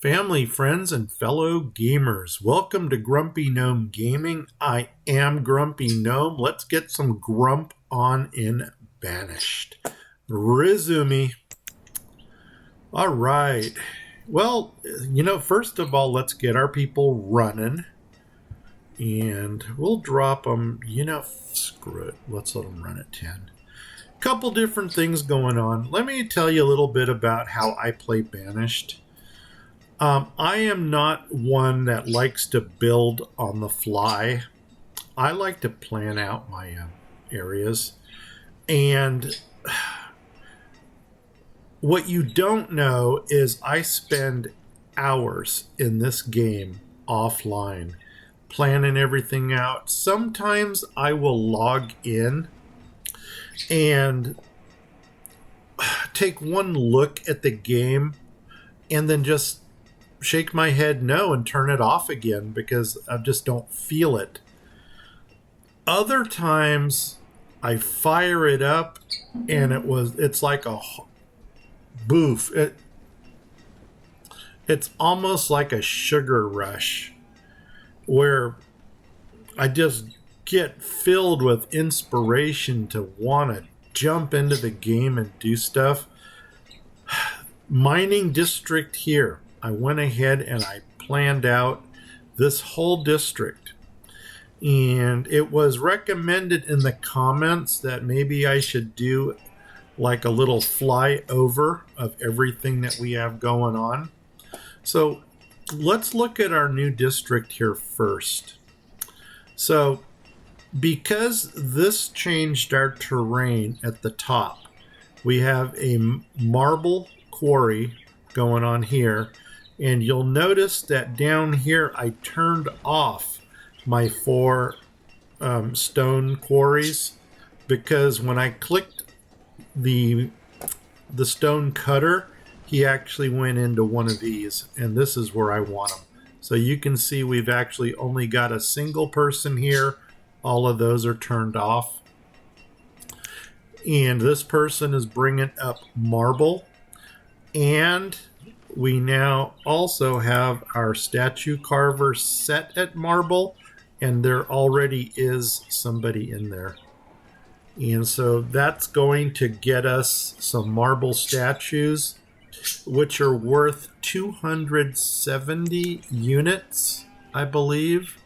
Family, friends, and fellow gamers, welcome to Grumpy Gnome Gaming. I am Grumpy Gnome. Let's get some grump on in Banished. Resume. All right. Well, first of all, let's get our people running. And we'll drop them, screw it. Let's let them run at 10. Couple different things going on. Let me tell you a little bit about how I play Banished. I am not one that likes to build on the fly. I like to plan out my areas. And what you don't know is I spend hours in this game offline, planning everything out. Sometimes I will log in and take one look at the game and then just shake my head no and turn it off again because I just don't feel it. Other times I fire it up and it's like a boof. It's almost like a sugar rush where I just get filled with inspiration to want to jump into the game and do stuff. Mining district here. I went ahead and I planned out this whole district. And it was recommended in the comments that maybe I should do like a little flyover of everything that we have going on. So let's look at our new district here first. So because this changed our terrain at the top, we have a marble quarry going on here. And you'll notice that down here I turned off my 4 stone quarries because when I clicked the stone cutter, he actually went into one of these, and this is where I want him. So you can see we've actually only got a single person here. All of those are turned off. And this person is bringing up marble, and we now also have our statue carver set at marble, and there already is somebody in there. And so that's going to get us some marble statues, which are worth 270 units, I believe.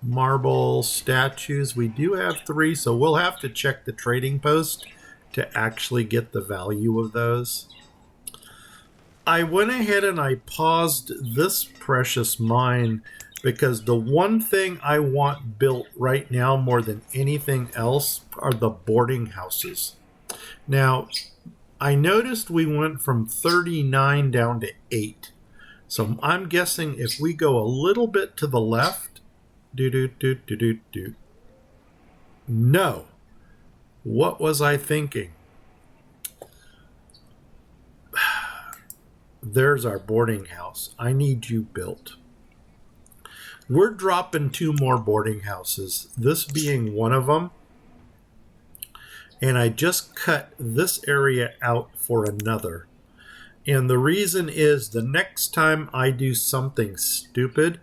Marble statues. We do have 3, so we'll have to check the trading post to actually get the value of those. I went ahead and I paused this precious mine because the one thing I want built right now more than anything else are the boarding houses. Now, I noticed we went from 39 down to 8. So I'm guessing if we go a little bit to the left, no. What was I thinking? There's our boarding house. I need you built. We're dropping 2 more boarding houses, this being one of them. And I just cut this area out for another. And the reason is the next time I do something stupid,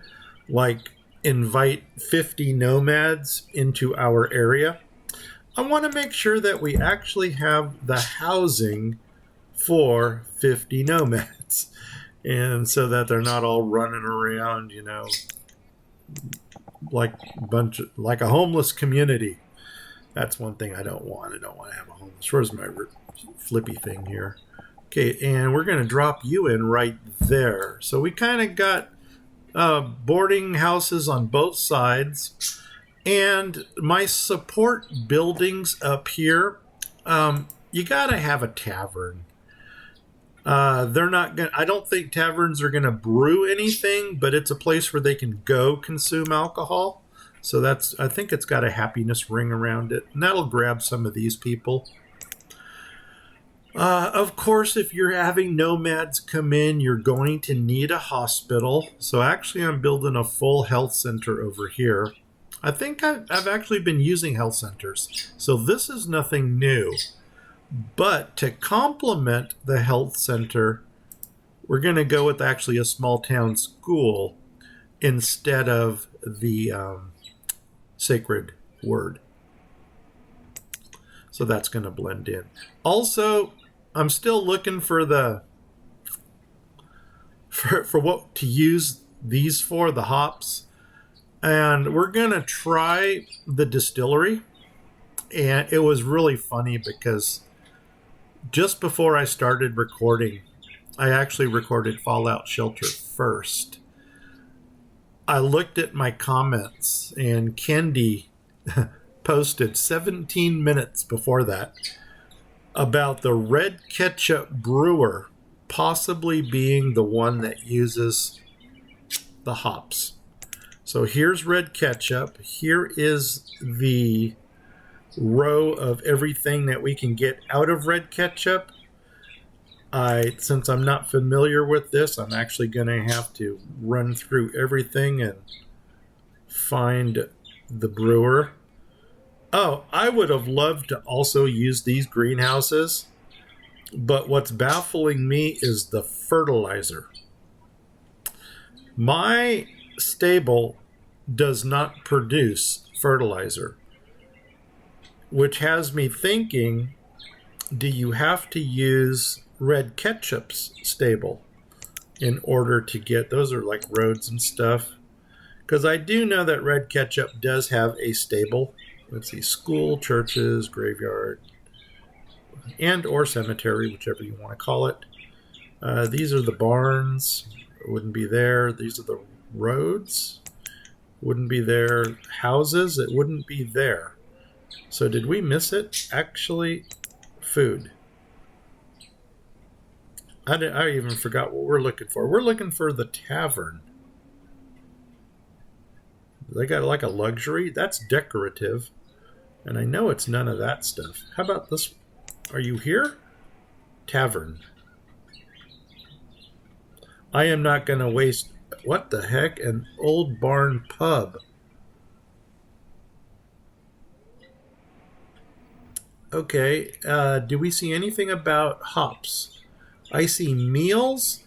like invite 50 nomads into our area, I want to make sure that we actually have the housing for 50 nomads, and so that they're not all running around, like a homeless community. That's one thing I don't want. I don't want to have a homeless. Where's my flippy thing here? Okay, and we're going to drop you in right there. So we kind of got boarding houses on both sides, and my support buildings up here. You got to have a tavern. They're not gonna. I don't think taverns are gonna brew anything, but it's a place where they can go consume alcohol. So I think it's got a happiness ring around it, and that'll grab some of these people. Of course, if you're having nomads come in, you're going to need a hospital. So actually, I'm building a full health center over here. I think I've actually been using health centers, so this is nothing new. But to complement the health center, we're going to go with actually a small town school instead of the sacred word. So that's going to blend in. Also, I'm still looking for for what to use these for, the hops. And we're going to try the distillery. And it was really funny because just before I started recording, I actually recorded Fallout Shelter first. I looked at my comments, and Kendi posted 17 minutes before that about the red ketchup brewer possibly being the one that uses the hops. So here's red ketchup. Here is the row of everything that we can get out of red ketchup. Since I'm not familiar with this, I'm actually going to have to run through everything and find the brewer. Oh, I would have loved to also use these greenhouses, but what's baffling me is the fertilizer. My stable does not produce fertilizer, which has me thinking, do you have to use red ketchup's stable in order to get, those are like roads and stuff? Because I do know that red ketchup does have a stable. Let's see, school, churches, graveyard, and or cemetery, whichever you want to call it. These are the barns. It wouldn't be there. These are the roads. Wouldn't be there. Houses. It wouldn't be there. So did we miss it? Actually, food. I even forgot what we're looking for. We're looking for the tavern. They got like a luxury. That's decorative. And I know it's none of that stuff. How about this? Are you here? Tavern. I am not going to waste... What the heck? An old barn pub. Okay. Do we see anything about hops? I see meals.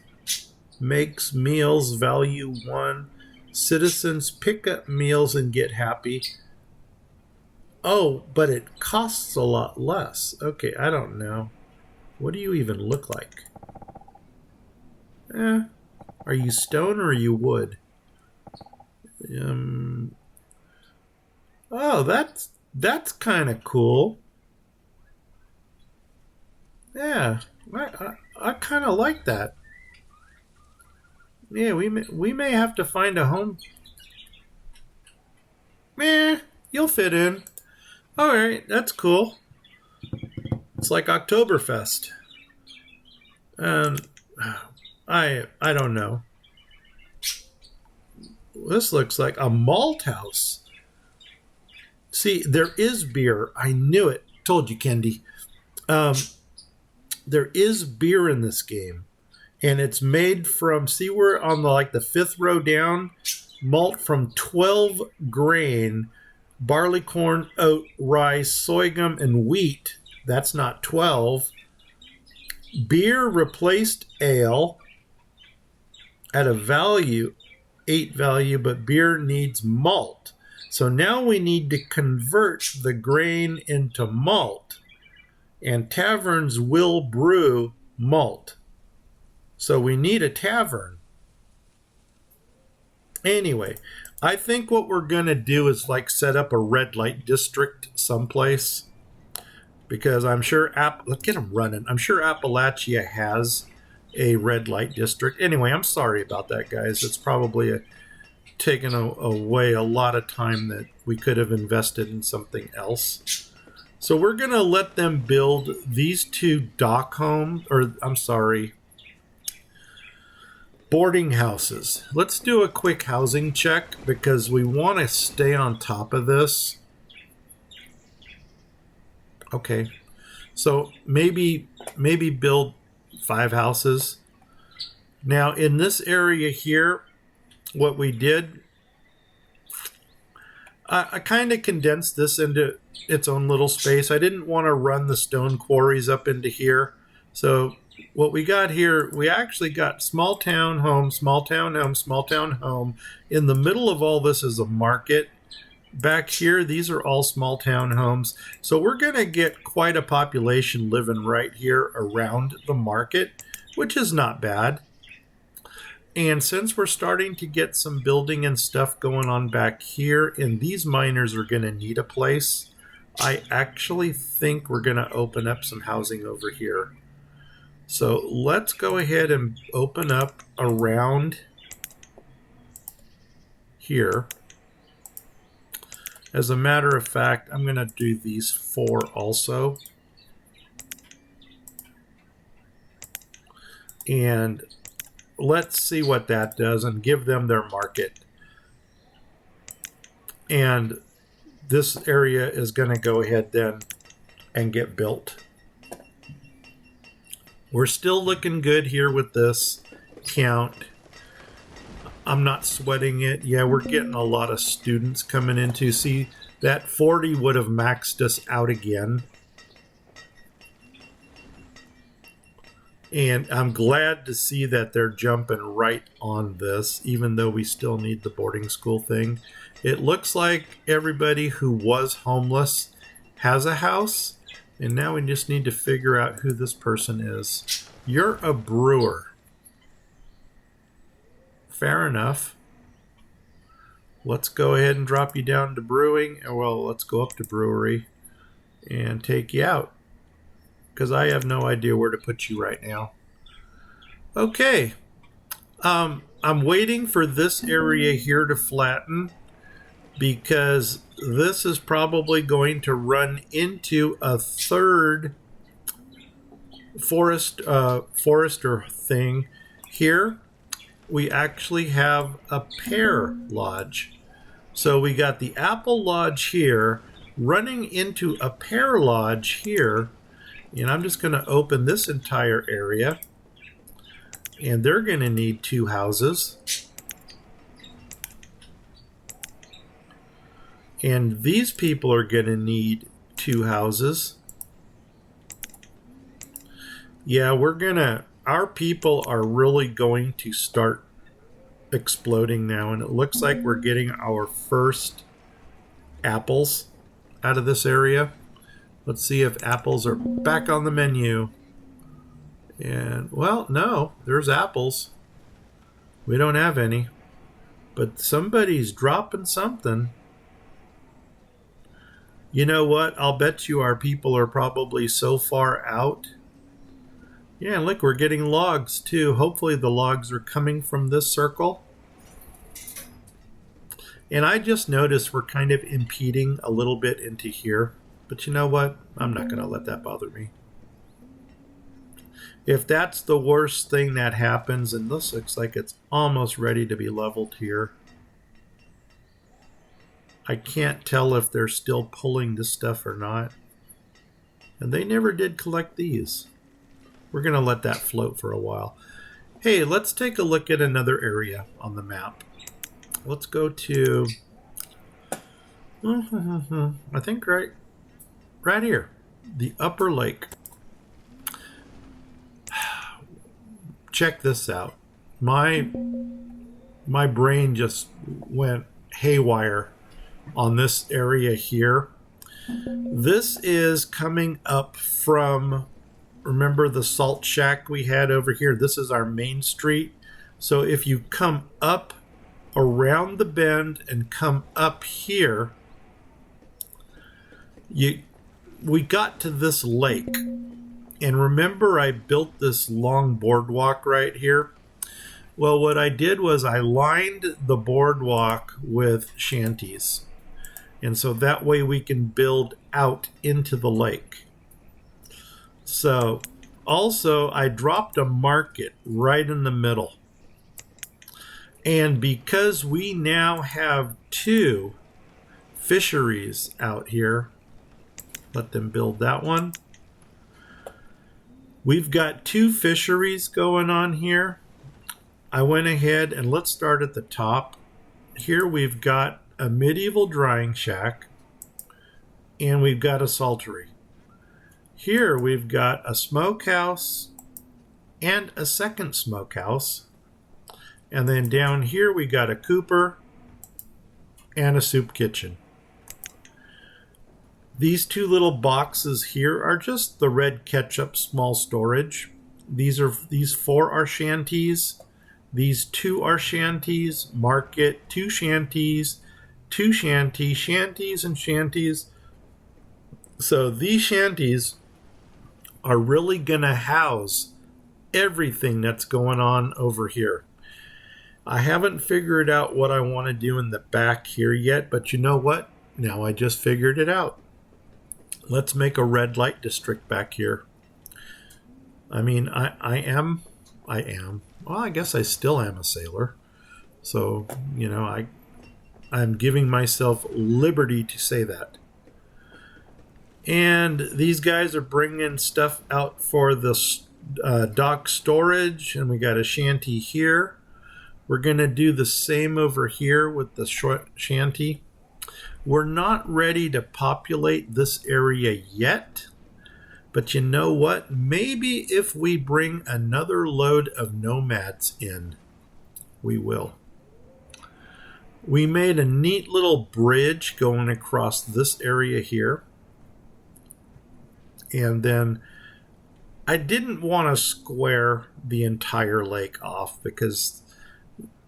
Makes meals value 1. Citizens pick up meals and get happy. Oh, but it costs a lot less. Okay, I don't know. What do you even look like? Are you stone or are you wood? Oh, that's kind of cool. Yeah, I kind of like that. Yeah, we may have to find a home. You'll fit in. All right, that's cool. It's like Oktoberfest. I don't know. This looks like a malt house. See, there is beer. I knew it. Told you, Kendi. There is beer in this game, and it's made from. See, we're on the 5th row down. Malt from 12 grain. Barley, corn, oat, rice, sorghum, and wheat. That's not 12. Beer replaced ale at a value, 8 value, but beer needs malt. So now we need to convert the grain into malt. And taverns will brew malt. So we need a tavern. Anyway, I think what we're going to do is set up a red light district someplace. Because I'm sure, look at them running. I'm sure Appalachia has a red light district. Anyway, I'm sorry about that, guys. It's probably taken away a lot of time that we could have invested in something else. So we're going to let them build these 2 dock homes, or I'm sorry, boarding houses. Let's do a quick housing check because we want to stay on top of this. Okay, so maybe build 5 houses. Now in this area here, what we did, I kind of condensed this into its own little space. I didn't want to run the stone quarries up into here. So what we got here, we actually got small town home, small town home, small town home. In the middle of all this is a market. Back here, these are all small town homes. So we're going to get quite a population living right here around the market, which is not bad. And since we're starting to get some building and stuff going on back here, and these miners are going to need a place, I actually think we're going to open up some housing over here. So let's go ahead and open up around here. As a matter of fact, I'm going to do these 4 also. And let's see what that does and give them their market. And this area is going to go ahead then and get built. We're still looking good here with this count. I'm not sweating it. Yeah, we're getting a lot of students coming into. See, that 40 would have maxed us out again. And I'm glad to see that they're jumping right on this, even though we still need the boarding school thing. It looks like everybody who was homeless has a house. And now we just need to figure out who this person is. You're a brewer. Fair enough. Let's go ahead and drop you down to brewing. Well, let's go up to brewery and take you out, because I have no idea where to put you right now. Okay. I'm waiting for this area here to flatten, because this is probably going to run into a third forester thing. Here we actually have a pear lodge. So we got the apple lodge here running into a pear lodge here. And I'm just going to open this entire area. And they're going to need 2 houses. And these people are going to need 2 houses. Yeah, our people are really going to start exploding now. And it looks like we're getting our first apples out of this area. Let's see if apples are back on the menu. And, well, no, there's apples. We don't have any. But somebody's dropping something. You know what? I'll bet you our people are probably so far out. Yeah, look, we're getting logs too. Hopefully the logs are coming from this circle. And I just noticed we're kind of impeding a little bit into here. But you know what? I'm not going to let that bother me. If that's the worst thing that happens, and this looks like it's almost ready to be leveled here. I can't tell if they're still pulling this stuff or not. And they never did collect these. We're going to let that float for a while. Hey, let's take a look at another area on the map. Let's go to, I think right here, the upper lake. Check this out. My brain just went haywire on this area here. This is coming up from, remember the salt shack we had over here? This is our main street. So if you come up around the bend and come up here, we got to this lake. And remember I built this long boardwalk right here? Well, what I did was I lined the boardwalk with shanties. And so that way we can build out into the lake. So also I dropped a market right in the middle. And because we now have 2 fisheries out here, let them build that one. We've got 2 fisheries going on here. I went ahead and let's start at the top. Here we've got a medieval drying shack and we've got a saltery. Here we've got a smokehouse and a second smokehouse. And then down here we got a cooper and a soup kitchen. These two little boxes here are just the red ketchup small storage. These 4 are shanties. These 2 are shanties. Market, 2 shanties, 2 shanties, shanties, and shanties. So these shanties are really going to house everything that's going on over here. I haven't figured out what I want to do in the back here yet, but you know what? Now I just figured it out. Let's make a red light district back here. I mean, I am. Well, I guess I still am a sailor. So, you know, I'm giving myself liberty to say that. And these guys are bringing stuff out for the dock storage, and we got a shanty here. We're going to do the same over here with the short shanty. We're not ready to populate this area yet, but you know what? Maybe if we bring another load of nomads in, we will. We made a neat little bridge going across this area here. And then I didn't want to square the entire lake off, because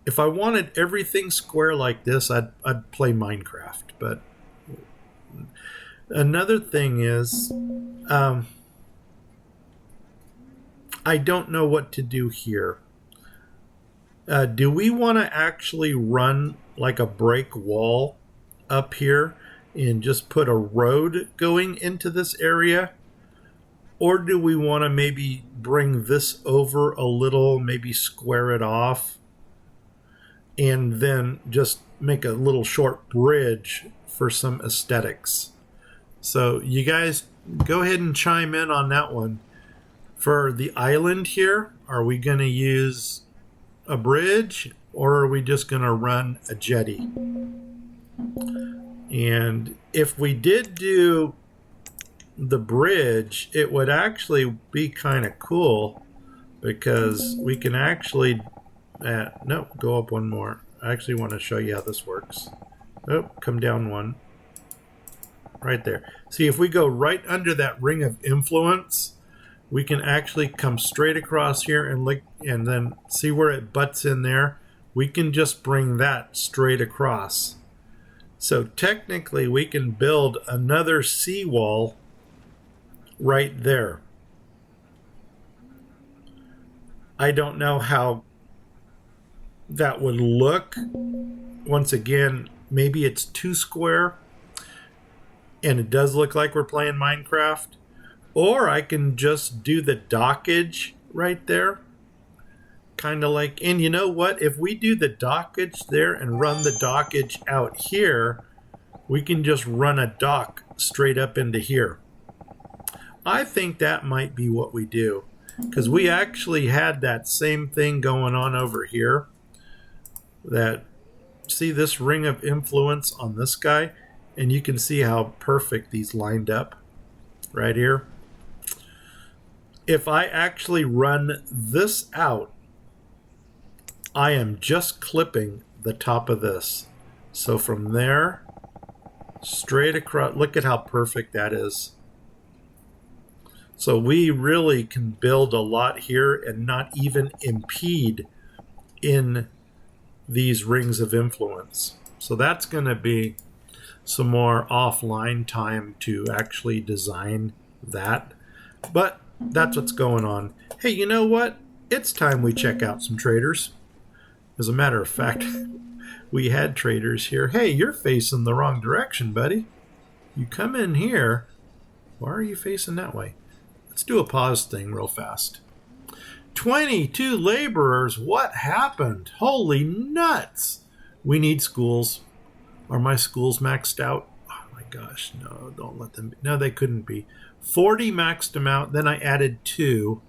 if I wanted everything square like this, I'd play Minecraft. But another thing is, I don't know what to do here. Do we want to actually run like a break wall up here and just put a road going into this area? Or do we want to maybe bring this over a little, maybe square it off, and then just make a little short bridge for some aesthetics? So you guys go ahead and chime in on that one. For the island here, are we going to use a bridge, or are we just going to run a jetty? And if we did do the bridge, it would actually be kind of cool, because we can actually no, go up one more. I actually want to show you how this works. Oh, come down one right there. See, if we go right under that ring of influence, we can actually come straight across here and look, and then see where it butts in there. We can just bring that straight across. So technically we can build another seawall right there. I don't know how that would look. Once again, maybe it's too square and it does look like we're playing Minecraft. Or I can just do the dockage right there. Kind of like, and you know what? If we do the dockage there and run the dockage out here, we can just run a dock straight up into here. I think that might be what we do, because we actually had that same thing going on over here. That, see this ring of influence on this guy, and you can see how perfect these lined up right here. If I actually run this out, I am just clipping the top of this. So from there, straight across, look at how perfect that is. So we really can build a lot here and not even impede in these rings of influence. So that's going to be some more offline time to actually design that. But that's what's going on. Hey, you know what? It's time we check out some traders. As a matter of fact, we had traders here. Hey, you're facing the wrong direction, buddy. You come in here. Why are you facing that way? Let's do a pause thing real fast. 22 laborers. What happened? Holy nuts. We need schools. Are my schools maxed out? Oh my gosh, no, don't let them be. No, they couldn't be. 40 maxed them out. Then I added 2.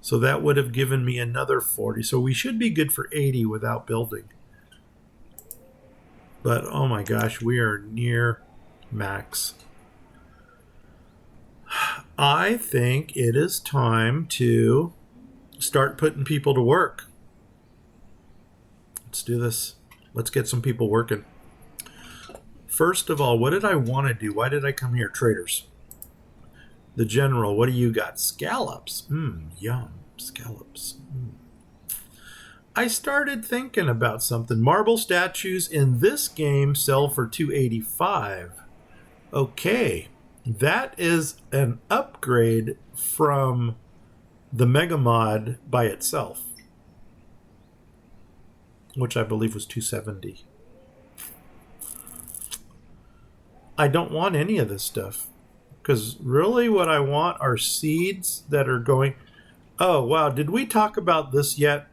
So that would have given me another 40. So we should be good for 80 without building. But oh my gosh, we are near max. I think it is time to start putting people to work. Let's do this. Let's get some people working. First of all, what did I want to do? Why did I come here? Traders. The general, what do you got? Scallops. Yum. Scallops. I started thinking about something. Marble statues in this game sell for $285. Okay. That is an upgrade from the Megamod by itself, which I believe was $270. I don't want any of this stuff, because really what I want are seeds that are going... Oh, wow. Did we talk about this yet?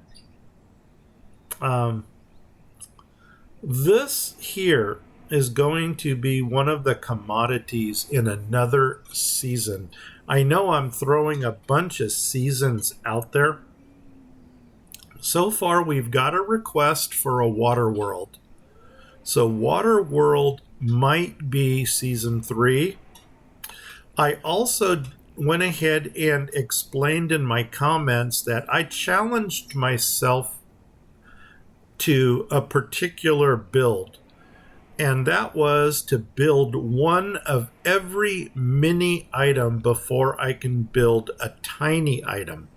This here is going to be one of the commodities in another season. I know I'm throwing a bunch of seasons out there. So far, we've got a request for a water world. So water world might be season 3. I also went ahead and explained in my comments that I challenged myself to a particular build, and that was to build one of every mini item before I can build a tiny item.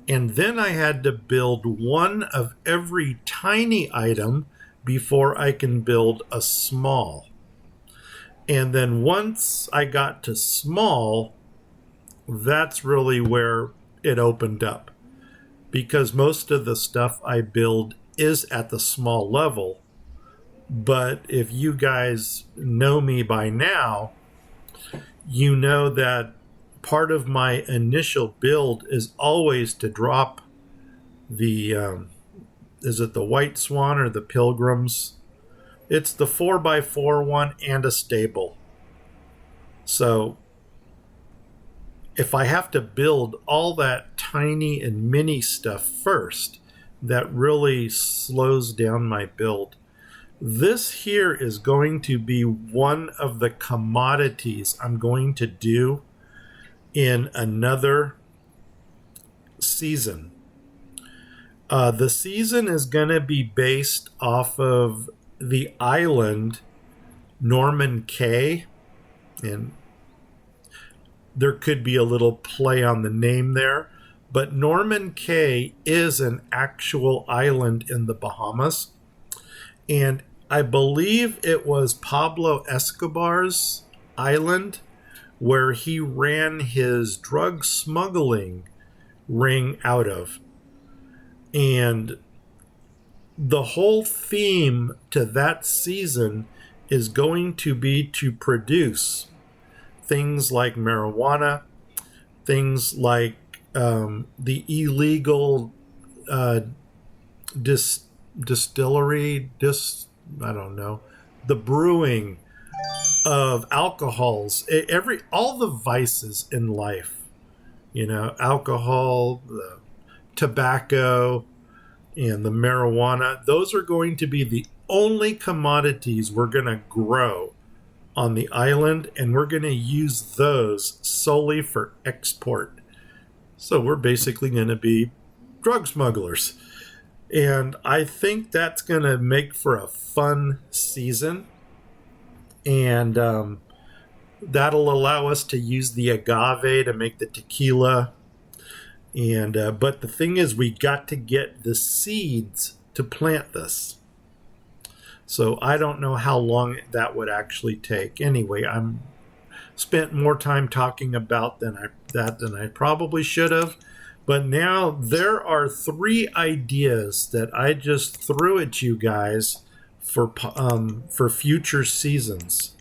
And then I had to build one of every tiny item before I can build a small. And then once I got to small, that's really where it opened up, because most of the stuff I build is at the small level. But if you guys know me by now, you know that part of my initial build is always to drop the, is it the White Swan or the Pilgrims? It's the 4x4 one and a stable. So if I have to build all that tiny and mini stuff first, that really slows down my build. This here is going to be one of the commodities I'm going to do in another season. The season is going to be based off of the island Norman Cay, and there could be a little play on the name there, but Norman Cay is an actual island in the Bahamas, and I believe it was Pablo Escobar's island where he ran his drug smuggling ring out of. And the whole theme to that season is going to be to produce things like marijuana, things like the illegal distillery, I don't know, the brewing of alcohols, all the vices in life, alcohol, the tobacco, and the marijuana. Those are going to be the only commodities we're going to grow on the island, and we're going to use those solely for export. So we're basically going to be drug smugglers. And I think that's going to make for a fun season. And that'll allow us to use the agave to make the tequila. And but the thing is, we got to get the seeds to plant this. So I don't know how long that would actually take. Anyway, I'm spent more time talking about than I probably should have. But now there are 3 ideas that I just threw at you guys for future seasons.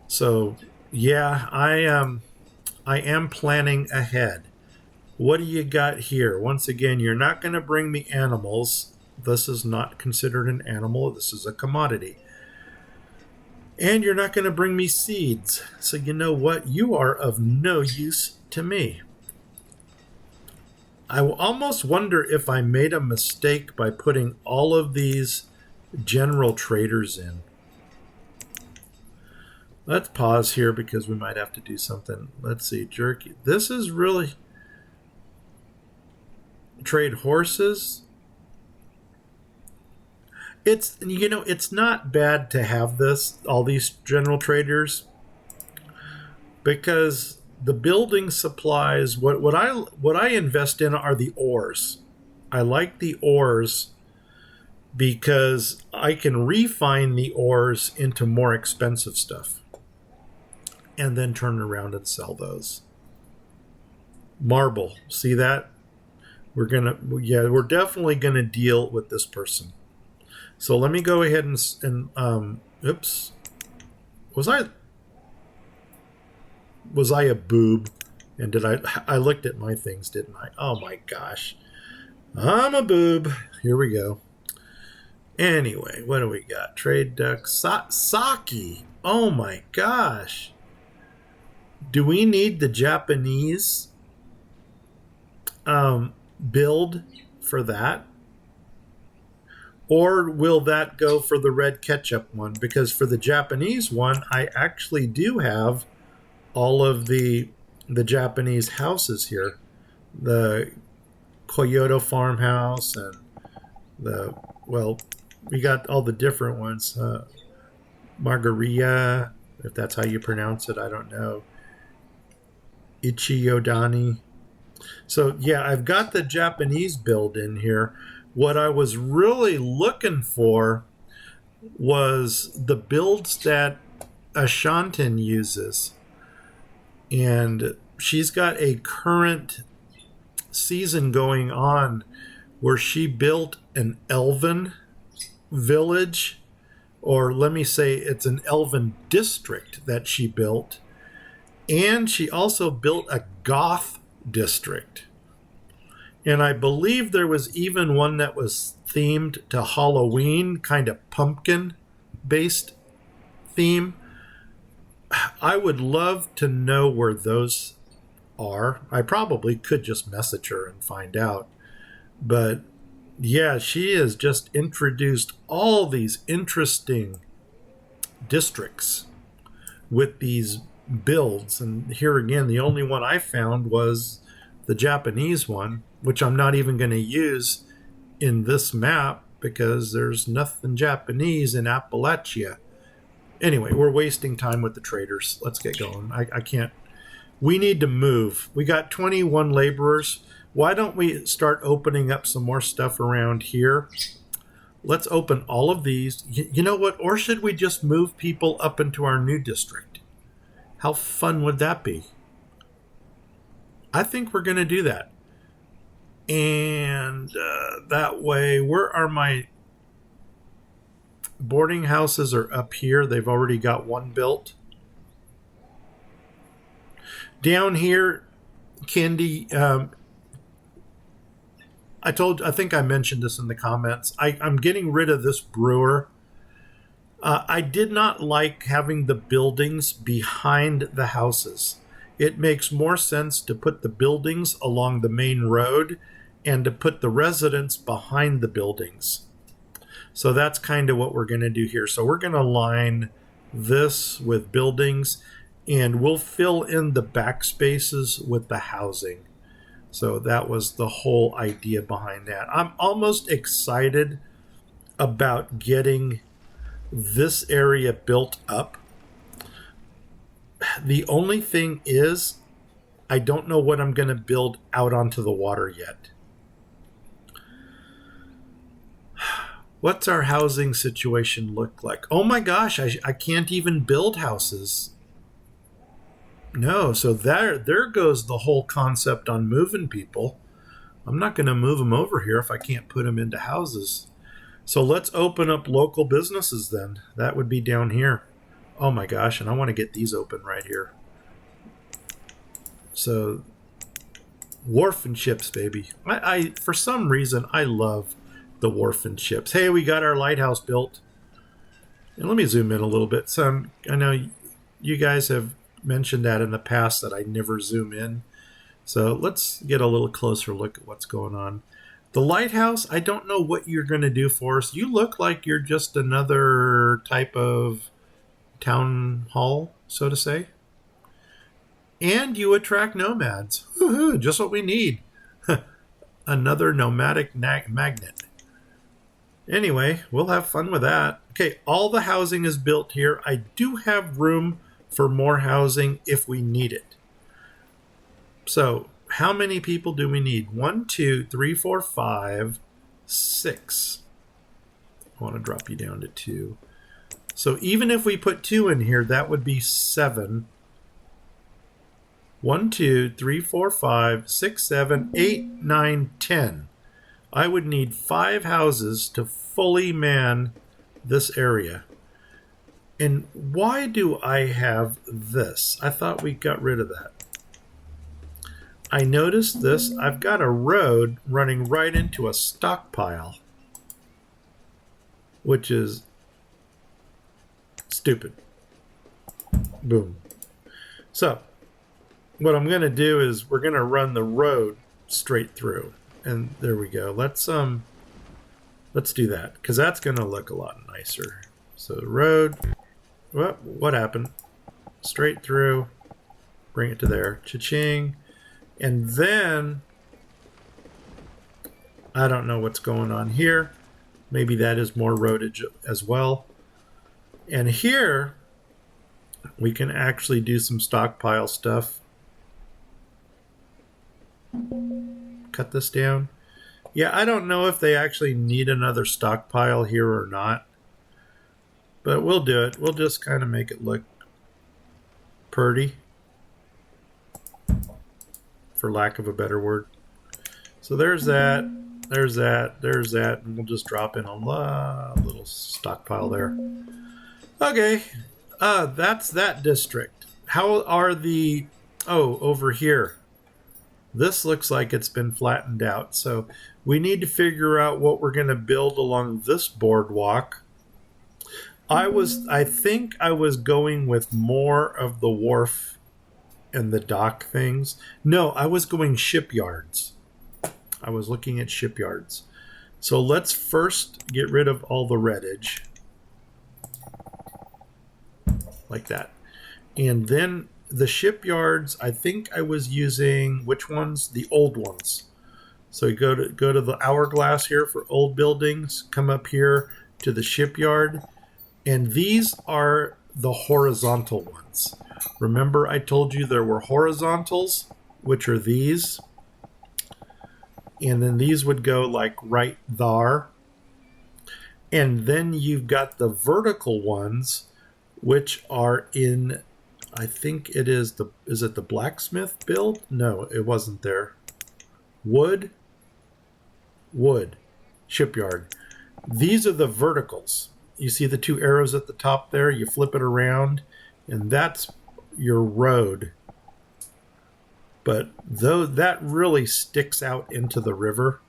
So yeah, I am planning ahead. What do you got here? Once again, you're not going to bring me animals. This is not considered an animal. This is a commodity. And you're not going to bring me seeds. So you know what? You are of no use to me. I almost wonder if I made a mistake by putting all of these general traders in. Let's pause here because we might have to do something. Let's see, jerky. This is really... trade horses. It's not bad to have all these general traders, because the building supplies, what I invest in are the ores. I like the ores because I can refine the ores into more expensive stuff and then turn around and sell those. Marble, see that? We're definitely gonna deal with this person. So let me go ahead and oops, was I a boob? And I looked at my things, didn't I? Oh my gosh, I'm a boob. Here we go. Anyway, what do we got? Trade duck sake. Oh my gosh. Do we need the Japanese build for that? Or will that go for the red ketchup one? Because for the Japanese one, I actually do have all of the Japanese houses here. The Kyoto farmhouse and we got all the different ones. Margarita, if that's how you pronounce it, I don't know. Ichiyodani. So yeah, I've got the Japanese build in here. What I was really looking for was the builds that Ashantin uses. And she's got a current season going on where she built an elven village, or let me say it's an elven district that she built. And she also built a goth district. And I believe there was even one that was themed to Halloween, kind of pumpkin-based theme. I would love to know where those are. I probably could just message her and find out. But yeah, she has just introduced all these interesting districts with these builds. And here again, the only one I found was the Japanese one, which I'm not even going to use in this map because there's nothing Japanese in Appalachia. Anyway, we're wasting time with the traders. Let's get going. I can't. We need to move. We got 21 laborers. Why don't we start opening up some more stuff around here? Let's open all of these. You know what? Or should we just move people up into our new district? How fun would that be? I think we're going to do that. And that way, where are my boarding houses? Are up here. They've already got one built. Down here, Candy, I think I mentioned this in the comments. I'm getting rid of this brewer. I did not like having the buildings behind the houses. It makes more sense to put the buildings along the main road and to put the residents behind the buildings. So that's kind of what we're going to do here. So we're going to line this with buildings, and we'll fill in the back spaces with the housing. So that was the whole idea behind that. I'm almost excited about getting this area built up. The only thing is, I don't know what I'm going to build out onto the water yet. What's our housing situation look like? Oh my gosh, I can't even build houses. No, so there goes the whole concept on moving people. I'm not going to move them over here if I can't put them into houses. So let's open up local businesses then. That would be down here. Oh my gosh, and I want to get these open right here. So, wharf and ships, baby. I for some reason, I love the wharf and ships. Hey, we got our lighthouse built. And let me zoom in a little bit. So I know you guys have mentioned that in the past that I never zoom in. So let's get a little closer look at what's going on. The lighthouse, I don't know what you're going to do for us. You look like you're just another type of town hall, so to say. And you attract nomads. Woo-hoo, just what we need. another nomadic magnet. Anyway, we'll have fun with that. Okay, all the housing is built here. I do have room for more housing if we need it. So how many people do we need? 1, 2, 3, 4, 5, 6. I want to drop you down to 2. So even if we put 2 in here, that would be 7. 1, 2, 3, 4, 5, 6, 7, 8, 9, 10. I would need 5 houses to fully man this area. And why do I have this? I thought we got rid of that. I noticed this. I've got a road running right into a stockpile, which is stupid. Boom. So what I'm going to do is we're going to run the road straight through. And there we go. Let's do that, because that's going to look a lot nicer. So the road, what happened? Straight through, bring it to there. Cha-ching. And then, I don't know what's going on here. Maybe that is more roadage as well. And here, we can actually do some stockpile stuff. Cut this down. Yeah, I don't know if they actually need another stockpile here or not. But we'll do it. We'll just kind of make it look pretty, for lack of a better word. So there's that. There's that. There's that. And we'll just drop in a little stockpile there. Okay. That's that district. How are the... Oh, over here. This looks like it's been flattened out. So we need to figure out what we're going to build along this boardwalk. I think I was going with more of the wharf and the dock things. No, I was going shipyards. I was looking at shipyards. So let's first get rid of all the redage. Like that. And then the shipyards, I think I was using, which ones? The old ones. So you go to the hourglass here for old buildings, come up here to the shipyard, and these are the horizontal ones. Remember I told you there were horizontals, which are these, and then these would go like right there. And then you've got the vertical ones, which are in, I think it is it the blacksmith build? No, it wasn't there. Wood, shipyard. These are the verticals. You see the 2 arrows at the top there? You flip it around, and that's your road. But though that really sticks out into the river.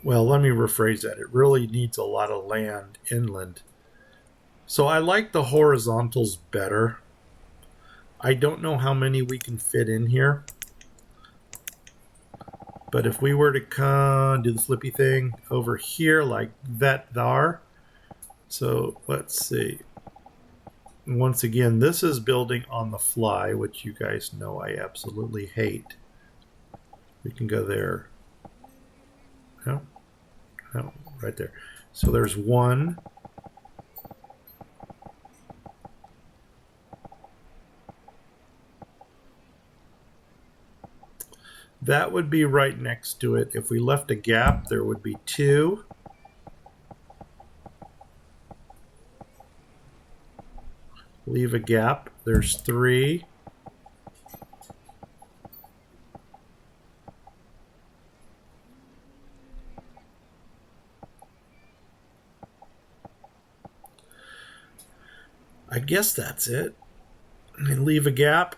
Well, let me rephrase that. It really needs a lot of land inland. So I like the horizontals better. I don't know how many we can fit in here. But if we were to come do the flippy thing over here like that there. So let's see. Once again, this is building on the fly, which you guys know I absolutely hate. We can go there. No, right there. So there's 1. That would be right next to it. If we left a gap, there would be 2. Leave a gap. There's 3. I guess that's it. And leave a gap.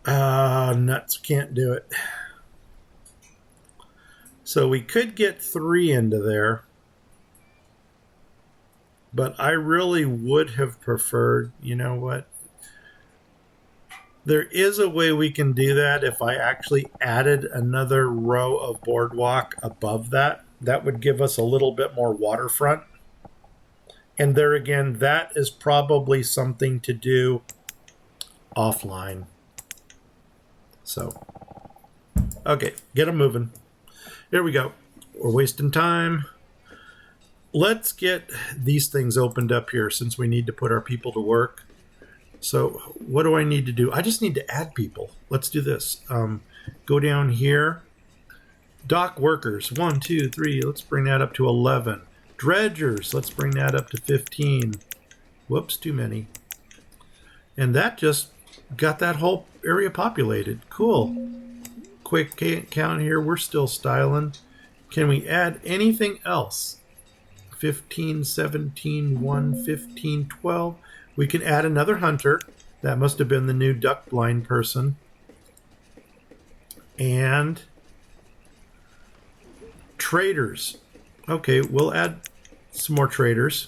Nuts, can't do it. So we could get 3 into there. But I really would have preferred, you know what? There is a way we can do that if I actually added another row of boardwalk above that. That would give us a little bit more waterfront. And there again, that is probably something to do offline. So Okay, get them moving. Here we go. We're wasting time. Let's get these things opened up here since we need to put our people to work. So what do I need to do? I just need to add people. Let's do this. Go down here. Dock workers, 1, 2, 3. Let's bring that up to 11. Dredgers, let's bring that up to 15. Whoops, too many. And that just got that whole area populated. Cool. Quick count here. We're still styling. Can we add anything else? 15, 17, 1, 15, 12. We can add another hunter. That must have been the new duck blind person. And traders. Okay, we'll add some more traders.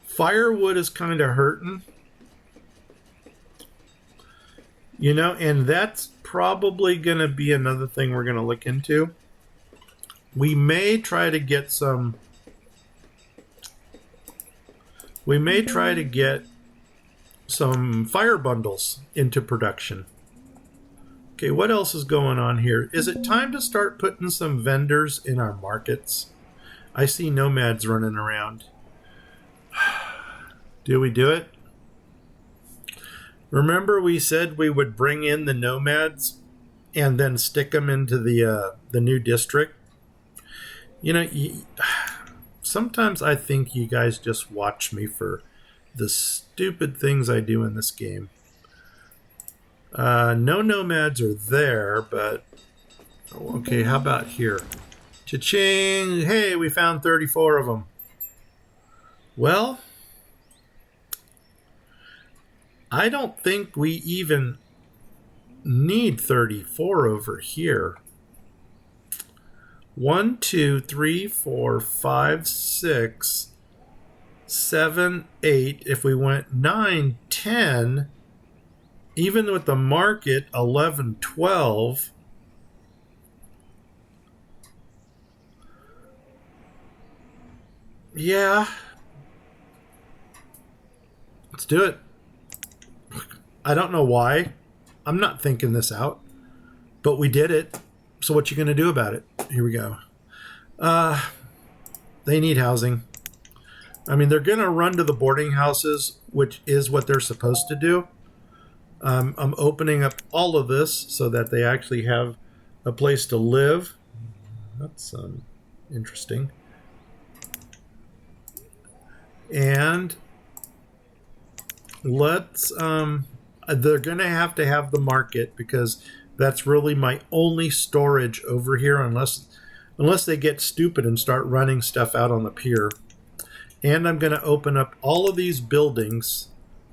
Firewood is kind of hurting. You know, and that's probably going to be another thing we're going to look into. We may try to get some... fire bundles into production. Okay, what else is going on here? Is it time to start putting some vendors in our markets? I see nomads running around. Do we do it? Remember we said we would bring in the nomads and then stick them into the new district? You know, sometimes I think you guys just watch me for the stupid things I do in this game. No nomads are there, but... Okay, how about here? Cha-ching! Hey, we found 34 of them. Well, I don't think we even need 34 over here. 1, 2, 3, 4, 5, 6, 7, 8. If we went 9, 10, even with the market, 11, 12. Yeah. Let's do it. I don't know why. I'm not thinking this out. But we did it. So what you going to do about it? Here we go. They need housing. I mean, they're going to run to the boarding houses, which is what they're supposed to do. I'm opening up all of this so that they actually have a place to live. That's interesting. And let's... they're going to have the market because that's really my only storage over here unless they get stupid and start running stuff out on the pier. And I'm going to open up all of these buildings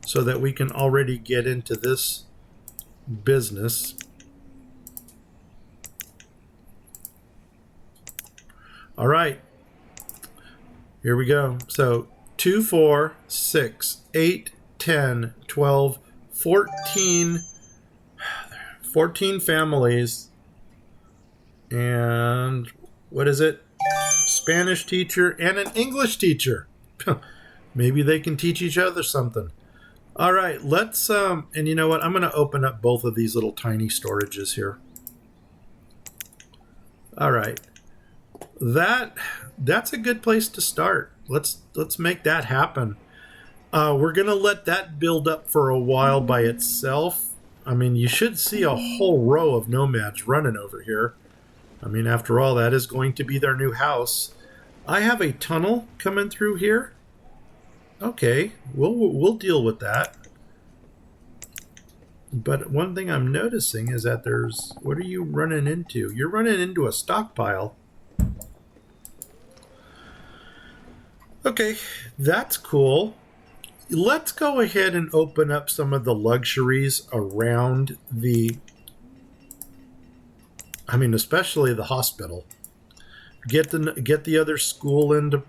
so that we can already get into this business. All right. Here we go. So 2, 4, 6, 8, 10, 12, 14 families. And what is it? Spanish teacher and an English teacher. Maybe they can teach each other something. All right, let's and you know what? I'm going to open up both of these little tiny storages here. All right. That's a good place to start. Let's make that happen. We're going to let that build up for a while by itself. I mean, you should see a whole row of nomads running over here. I mean, after all, that is going to be their new house. I have a tunnel coming through here. Okay, we'll deal with that. But one thing I'm noticing is that there's... What are you running into? You're running into a stockpile. Okay, that's cool. Let's go ahead and open up some of the luxuries around the... I mean, especially the hospital. Get the other school into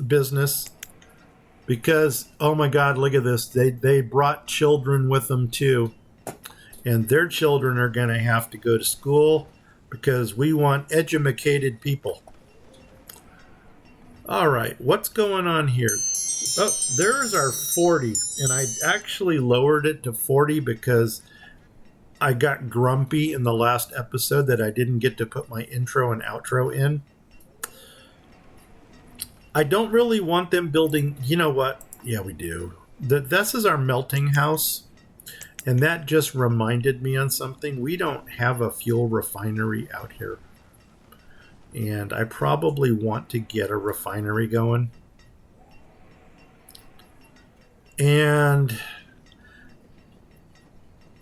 business. Because, oh my God, look at this. They brought children with them too. And their children are going to have to go to school because we want educated people. All right, what's going on here? Oh, there's our 40. And I actually lowered it to 40 because I got grumpy in the last episode that I didn't get to put my intro and outro in. I don't really want them building. You know what? Yeah, we do. This is our melting house. And that just reminded me on something. We don't have a fuel refinery out here. And I probably want to get a refinery going. And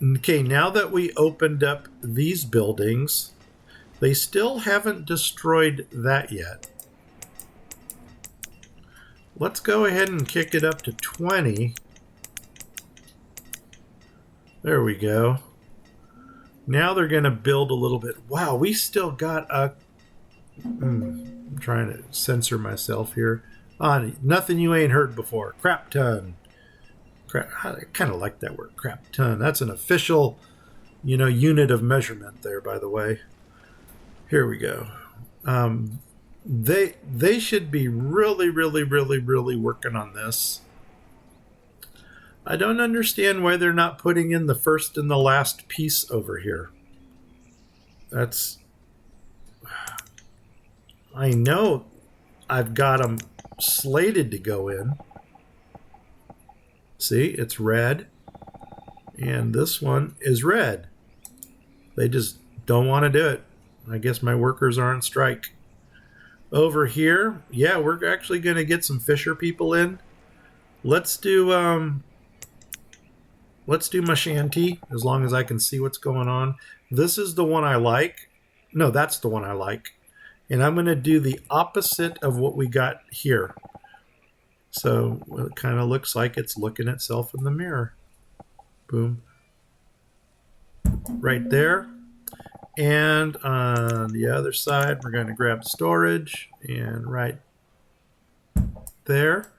okay, now that we opened up these buildings, they still haven't destroyed that yet. Let's go ahead and kick it up to 20. There we go. Now they're going to build a little bit. Wow, we still got a... I'm trying to censor myself here. Nothing you ain't heard before. Crap ton. Crap, I kind of like that word, crap ton. That's an official, unit of measurement there, by the way. Here we go. They should be really, really, really, really working on this. I don't understand why they're not putting in the first and the last piece over here. I know I've got them slated to go in. See, it's red. And this one is red. They just don't want to do it. I guess my workers are on strike. Over here, yeah, we're actually going to get some fisher people in. Let's do my shanty, as long as I can see what's going on. This is the one I like. No, that's the one I like. And I'm going to do the opposite of what we got here. So it kind of looks like it's looking itself in the mirror. Boom. Right there. And on the other side, we're going to grab storage. And right there.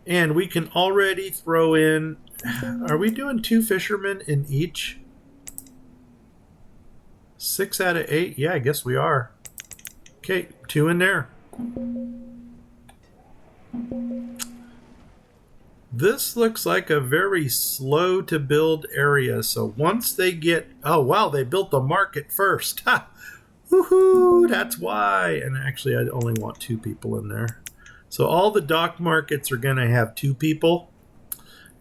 And we can already throw in... Are we doing 2 fishermen in each? 6 out of 8? Yeah, I guess we are. Okay, 2 in there. This looks like a very slow to build area. So once they get... Oh, wow, they built the market first. Ha! Woohoo! That's why. And actually, I only want 2 people in there. So all the dock markets are going to have 2 people.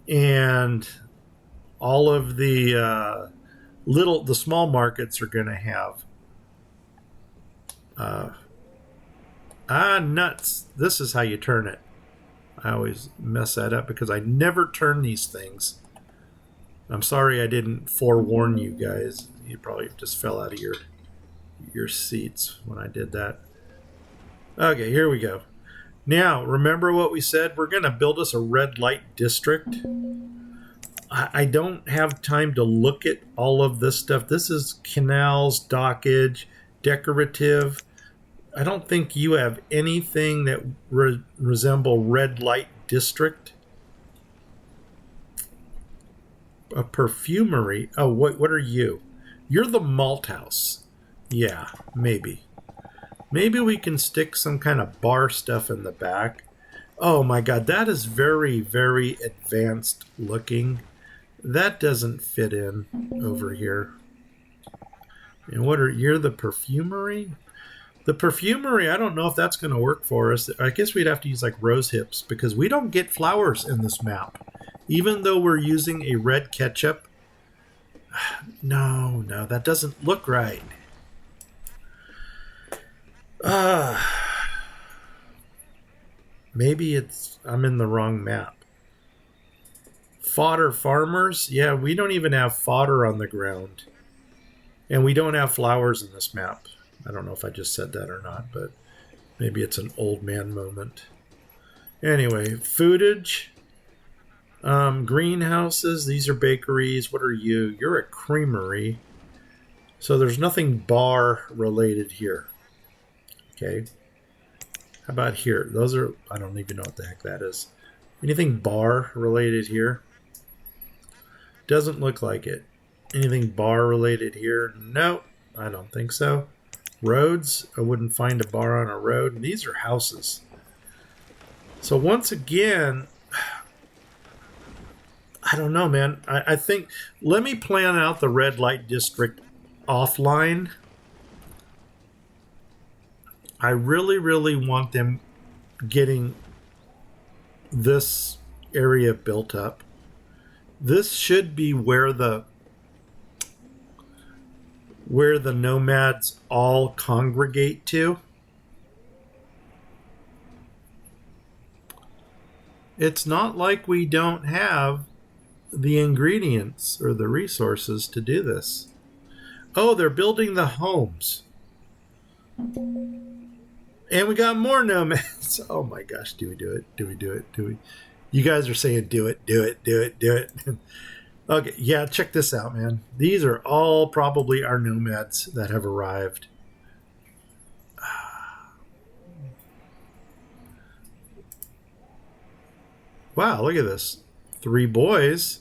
And all of the the small markets are going to have... nuts. This is how you turn it. I always mess that up because I never turn these things. I'm sorry I didn't forewarn you guys. You probably just fell out of your seats when I did that. Okay, here we go. Now, remember what we said? We're going to build us a red light district. I don't have time to look at all of this stuff. This is canals, dockage, decorative. I don't think you have anything that resemble red light district. A perfumery. Oh, what are you? You're the malt house. Yeah, maybe. Maybe we can stick some kind of bar stuff in the back. Oh my god, that is very, very advanced looking. That doesn't fit in over here. And you're the perfumery? The perfumery, I don't know if that's going to work for us. I guess we'd have to use like rose hips because we don't get flowers in this map. Even though we're using a red ketchup. No, that doesn't look right. Maybe I'm in the wrong map. Fodder farmers? Yeah, we don't even have fodder on the ground. And we don't have flowers in this map. I don't know if I just said that or not, but maybe it's an old man moment. Anyway, foodage. Greenhouses. These are bakeries. What are you? You're a creamery. So there's nothing bar related here. Okay. How about here? Those are... I don't even know what the heck that is. Anything bar related here? Doesn't look like it. Anything bar related here? No, I don't think so. Roads, I wouldn't find a bar on a road. And these are houses. So once again, I don't know, man. I think let me plan out the red light district offline. I really, really want them getting this area built up. This should be where the nomads all congregate to. It's not like we don't have the ingredients or the resources to do this. Oh, they're building the homes. And we got more nomads. Oh my gosh, do we do it? Do we do it? Do we? You guys are saying do it, do it, do it, do it. Okay, yeah, check this out, man. These are all probably our nomads that have arrived. Wow, look at this. 3 boys,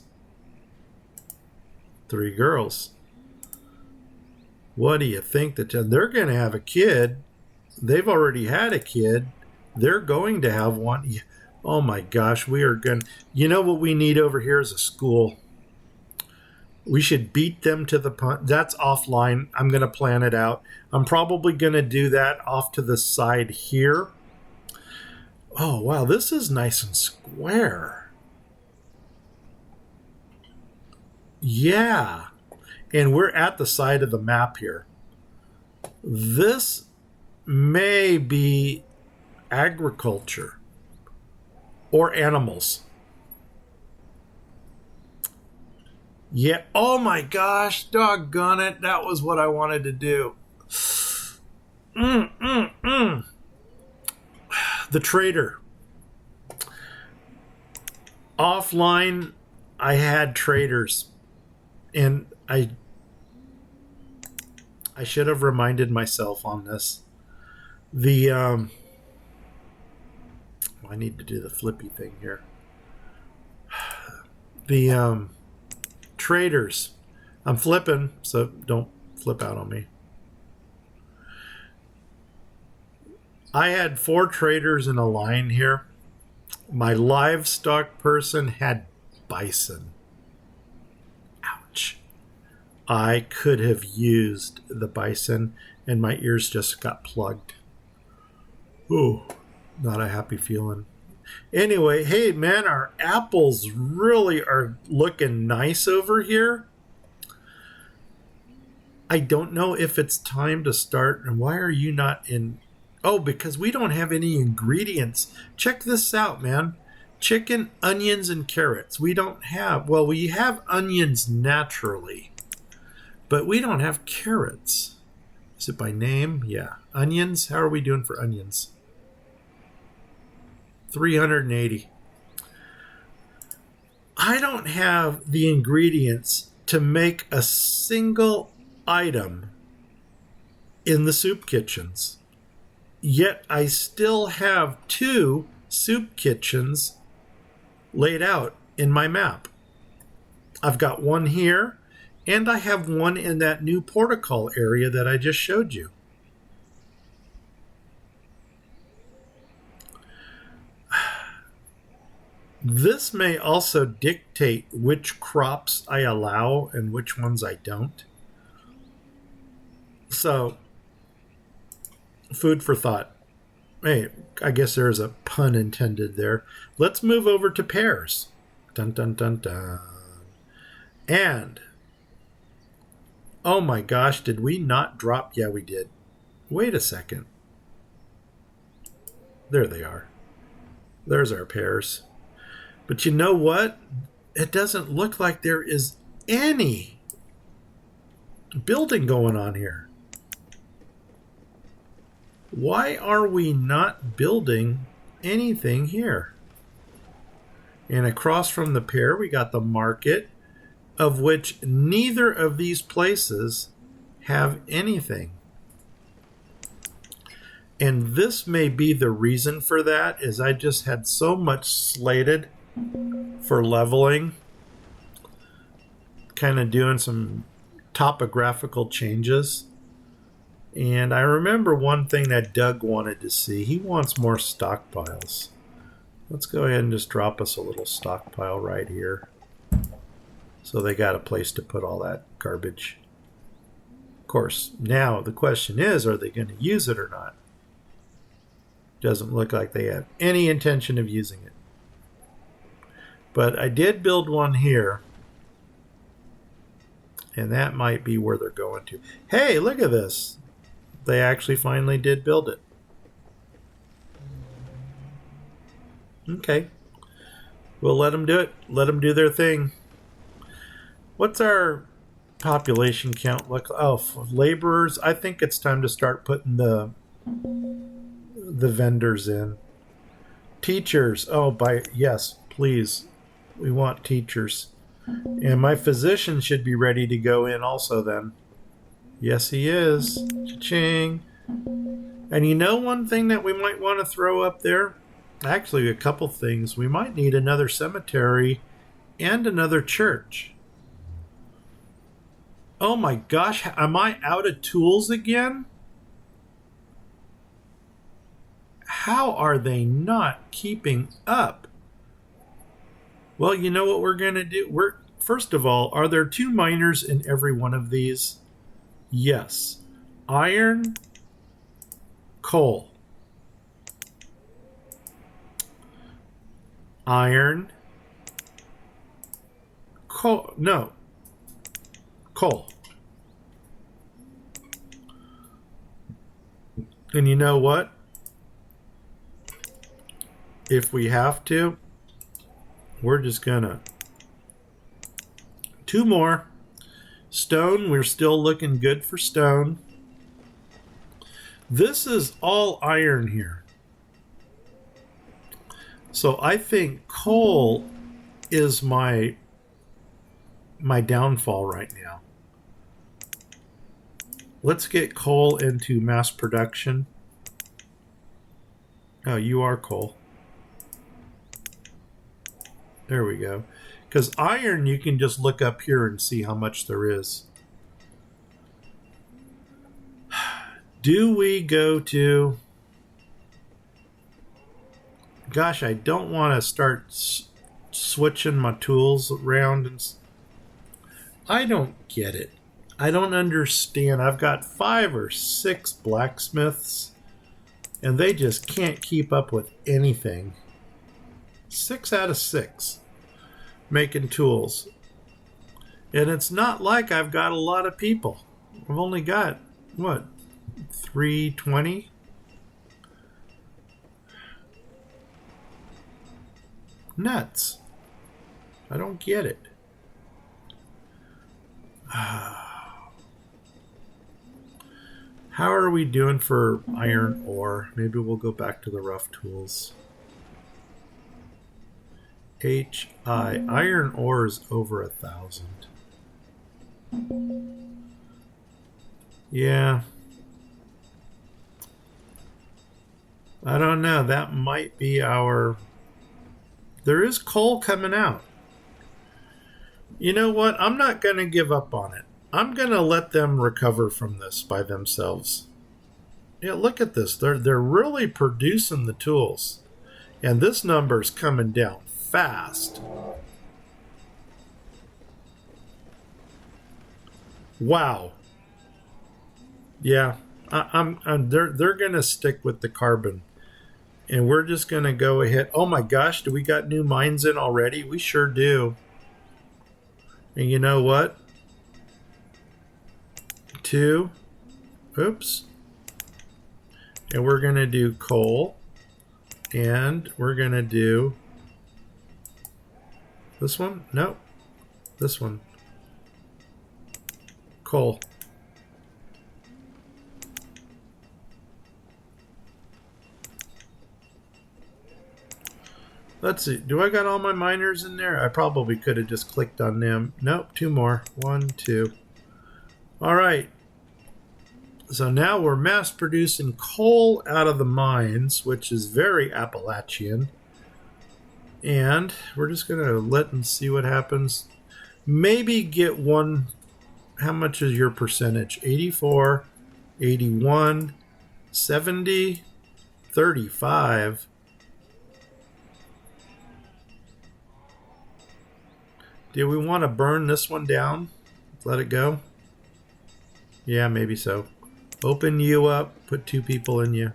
3 girls. What do you think that they're going to have a kid? They've already had a kid. They're going to have one. Oh my gosh, we are going to... You know what we need over here is a school. We should beat them to the punch. That's offline. I'm going to plan it out. I'm probably going to do that off to the side here. Oh, wow, this is nice and square. Yeah. And we're at the side of the map here. This may be agriculture or animals. Yeah. Oh my gosh, doggone it. That was what I wanted to do. The trader. Offline, I had traders. And I should have reminded myself on this. I need to do the flippy thing here. The traders. I'm flipping, so don't flip out on me. I had 4 traders in a line here. My livestock person had bison. Ouch. I could have used the bison and my ears just got plugged. Ooh, not a happy feeling. Anyway, hey man, our apples really are looking nice over here. I don't know if it's time to start. And why are you not in? Oh, because we don't have any ingredients. Check this out, man. Chicken, onions, and carrots. We don't have, well, we have onions naturally, but we don't have carrots. Is it by name? Yeah. Onions, how are we doing for onions? 380. I don't have the ingredients to make a single item in the soup kitchens. Yet I still have 2 soup kitchens laid out in my map. I've got one here, and I have one in that new protocol area that I just showed you. This may also dictate which crops I allow and which ones I don't. So, food for thought. Hey, I guess there's a pun intended there. Let's move over to pears. Dun dun dun dun. And, oh my gosh, did we not drop? Yeah, we did. Wait a second. There they are. There's our pears. But you know what? It doesn't look like there is any building going on here. Why are we not building anything here? And across from the pear, we got the market, of which neither of these places have anything. And this may be the reason for that, is I just had so much slated for leveling, kind of doing some topographical changes. And I remember one thing that Doug wanted to see. He wants more stockpiles. Let's go ahead and just drop us a little stockpile right here. So they got a place to put all that garbage. Of course, now the question is, are they going to use it or not? Doesn't look like they have any intention of using it. But I did build one here. And that might be where they're going to. Hey, look at this. They actually finally did build it. Okay. We'll let them do it. Let them do their thing. What's our population count look? Oh, for laborers. I think it's time to start putting the vendors in. Teachers. Oh, yes, please. We want teachers. And my physician should be ready to go in also then. Yes, he is. Cha-ching. And you know one thing that we might want to throw up there? Actually, a couple things. We might need another cemetery and another church. Oh my gosh, am I out of tools again? How are they not keeping up? Well, you know what we're going to do? First of all, are there 2 miners in every one of these? Yes. Iron, coal. Iron, coal. No. Coal. And you know what? If we have to, we're just gonna 2 more. Stone, we're still looking good for stone. This is all iron here. So I think coal is my downfall right now. Let's get coal into mass production. Oh, you are coal. There we go. Because iron, you can just look up here and see how much there is. Do we go to... Gosh, I don't want to start switching my tools around. I don't get it. I don't understand. I've got 5 or 6 blacksmiths, and they just can't keep up with anything. 6 out of 6 making tools. And it's not like I've got a lot of people. I've only got, what, 320? Nuts. I don't get it. How are we doing for iron ore? Maybe we'll go back to the rough tools. HI. Iron ore is over 1,000. Yeah. I don't know. That might be our... There is coal coming out. You know what? I'm not going to give up on it. I'm going to let them recover from this by themselves. Yeah, look at this. They're really producing the tools. And this number is coming down fast. Wow. Yeah, they're going to stick with the carbon. And we're just going to go ahead. Oh my gosh, do we got new mines in already? We sure do. And you know what? 2. Oops. And we're going to do coal. And we're going to do this one? Nope. This one. Coal. Let's see. Do I got all my miners in there? I probably could have just clicked on them. Nope. 2 more. 1, 2. All right. So now we're mass producing coal out of the mines, which is very Appalachian. And we're just going to let them see what happens. Maybe get one. How much is your percentage? 84, 81, 70, 35. Do we want to burn this one down? Let it go? Yeah, maybe so. Open you up. Put 2 people in you.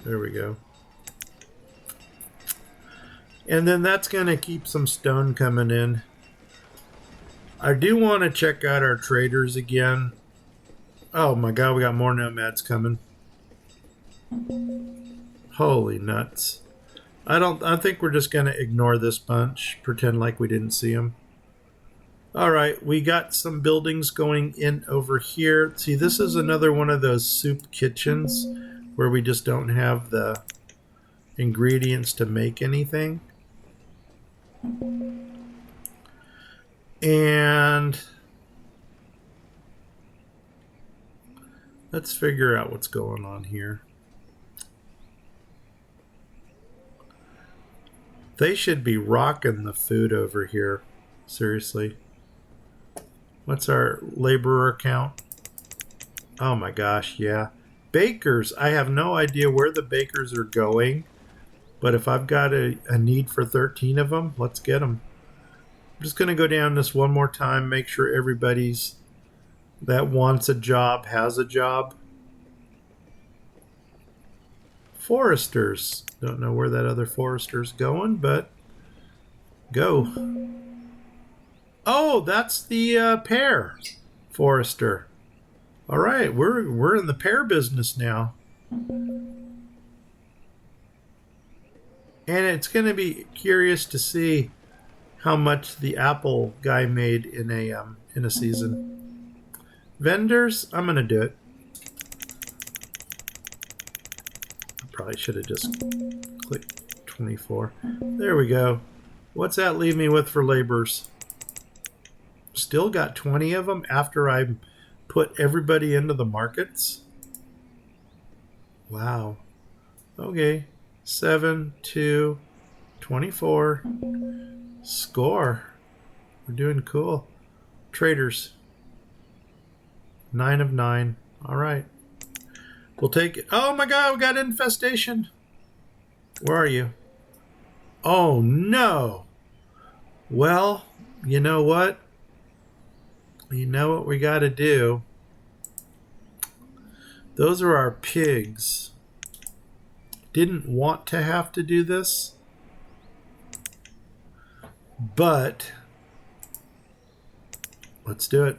There we go. And then that's going to keep some stone coming in. I do want to check out our traders again. Oh my god, we got more nomads coming. Holy nuts. I think we're just going to ignore this bunch. Pretend like we didn't see them. Alright, we got some buildings going in over here. See, this is another one of those soup kitchens where we just don't have the ingredients to make anything. And let's figure out what's going on here. They should be rocking the food over here. Seriously. What's our laborer count? Oh my gosh, yeah. Bakers. I have no idea where the bakers are going. But if I've got a need for 13 of them, let's get them. I'm just going to go down this one more time, make sure everybody's that wants a job has a job. Foresters. Don't know where that other forester's going, but go. Oh, that's the pear forester. All right, we're in the pear business now. And it's going to be curious to see how much the apple guy made in a season. Vendors, I'm going to do it. I probably should have just clicked 24. There we go. What's that leave me with for laborers? Still got 20 of them after I put everybody into the markets. Wow. Okay. 7, 2, 24. Score. We're doing cool. Traders. 9 of 9. All right. We'll take it. Oh my god, we got infestation. Where are you? Oh no. Well, you know what? You know what we got to do? Those are our pigs. Didn't want to have to do this, but let's do it.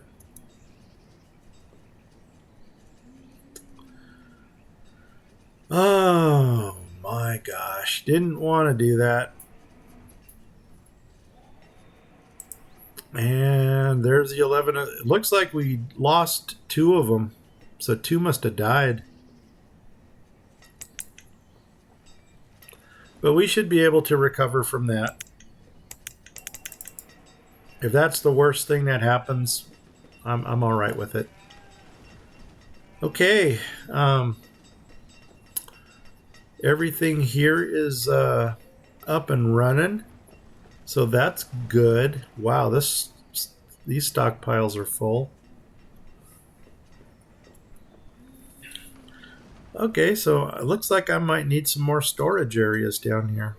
Oh my gosh, didn't want to do that. And there's the 11. It looks like we lost 2 of them, so 2 must have died. But we should be able to recover from that. If that's the worst thing that happens, I'm all right with it. Okay. Everything here is up and running. So that's good. Wow, these stockpiles are full. Okay, so it looks like I might need some more storage areas down here.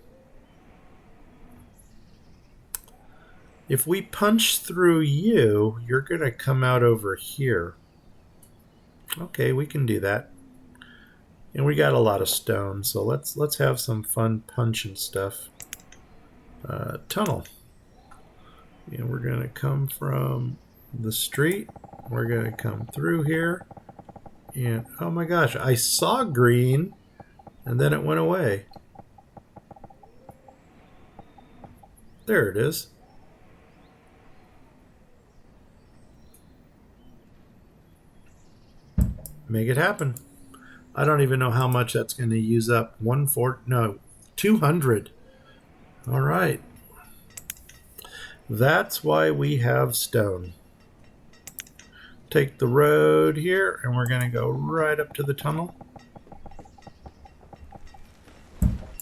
If we punch through you, you're going to come out over here. Okay, we can do that. And we got a lot of stone, so let's have some fun punching stuff. Tunnel. And we're going to come from the street. We're going to come through here. And oh my gosh, I saw green and then it went away. There it is. Make it happen. I don't even know how much that's going to use up. 200. All right. That's why we have stone. Take the road here, and we're going to go right up to the tunnel.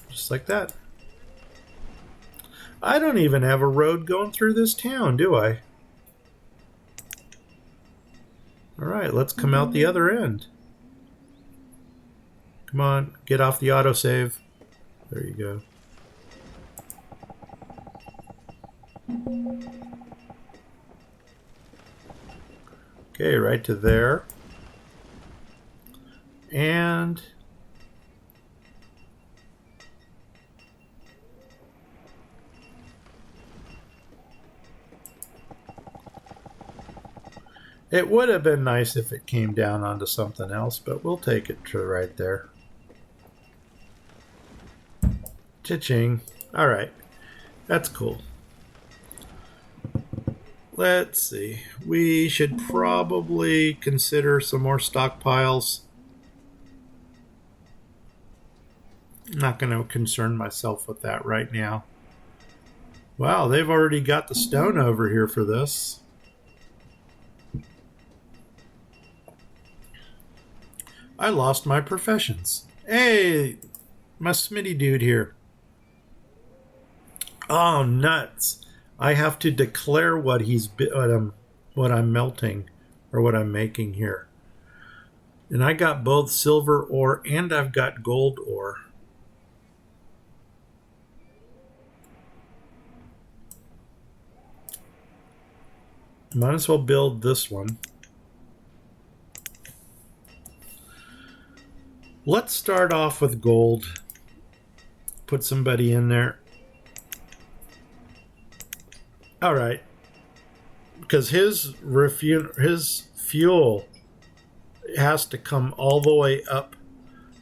Just like that. I don't even have a road going through this town, do I? All right, let's come out the other end. Come on, get off the autosave. There you go. Okay, right to there. And it would have been nice if it came down onto something else, but we'll take it to right there. Cha-ching. All right, that's cool. Let's see. We should probably consider some more stockpiles. I'm not going to concern myself with that right now. Wow, they've already got the stone over here for this. I lost my professions. Hey, my Smitty dude here. Oh, nuts. I have to declare what what I'm melting or what I'm making here. And I got both silver ore and I've got gold ore. Might as well build this one. Let's start off with gold. Put somebody in there. All right. Because his fuel has to come all the way up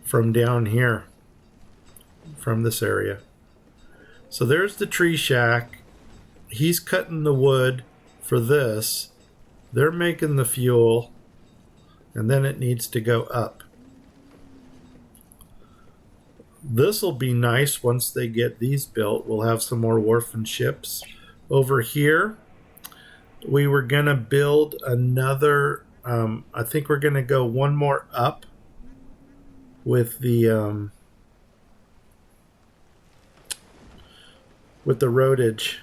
from down here, from this area. So there's the tree shack. He's cutting the wood for this. They're making the fuel, and then it needs to go up. This will be nice once they get these built. We'll have some more wharfing ships. Over here, we were going to build another, I think we're going to go one more up with the roadage.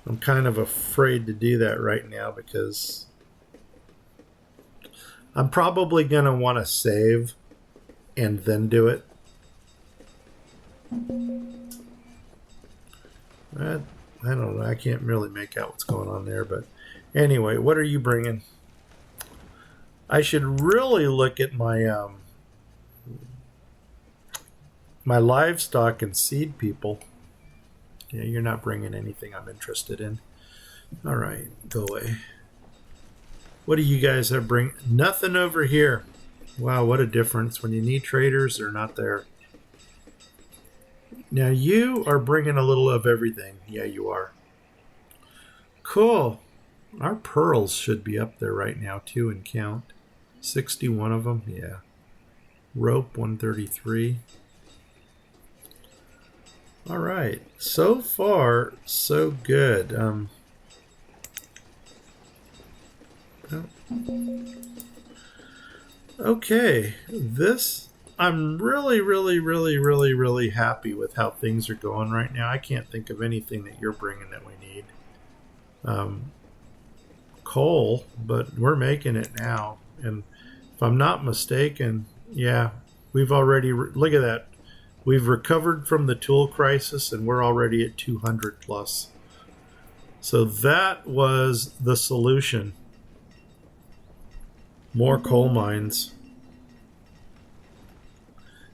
I'm kind of afraid to do that right now because I'm probably going to want to save and then do it. I don't know. I can't really make out what's going on there. But anyway, what are you bringing? I should really look at my my livestock and seed people. Yeah, you're not bringing anything I'm interested in. All right, go away. What do you guys have bring? Nothing over here. Wow, what a difference. When you need traders, they're not there. Now you are bringing a little of everything. Yeah, you are. Cool. Our pearls should be up there right now too in count. 61 of them. Yeah. Rope 133. All right. So far, so good. Okay. I'm really happy with how things are going right now. I can't think of anything that you're bringing that we need. Coal, but we're making it now. And if I'm not mistaken, yeah, we've already, look at that. We've recovered from the tool crisis and we're already at 200 plus. So that was the solution. More coal mines.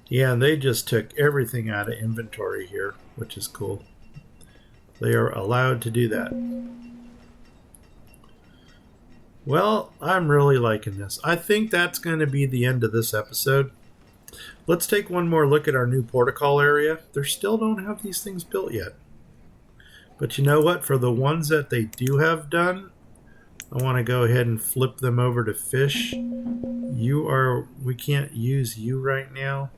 Yeah, and they just took everything out of inventory here, which is cool. They are allowed to do that. Well, I'm really liking this. I think that's going to be the end of this episode. Let's take one more look at our new protocol area. They still don't have these things built yet. But you know what? For the ones that they do have done, I want to go ahead and flip them over to fish. We can't use you right now.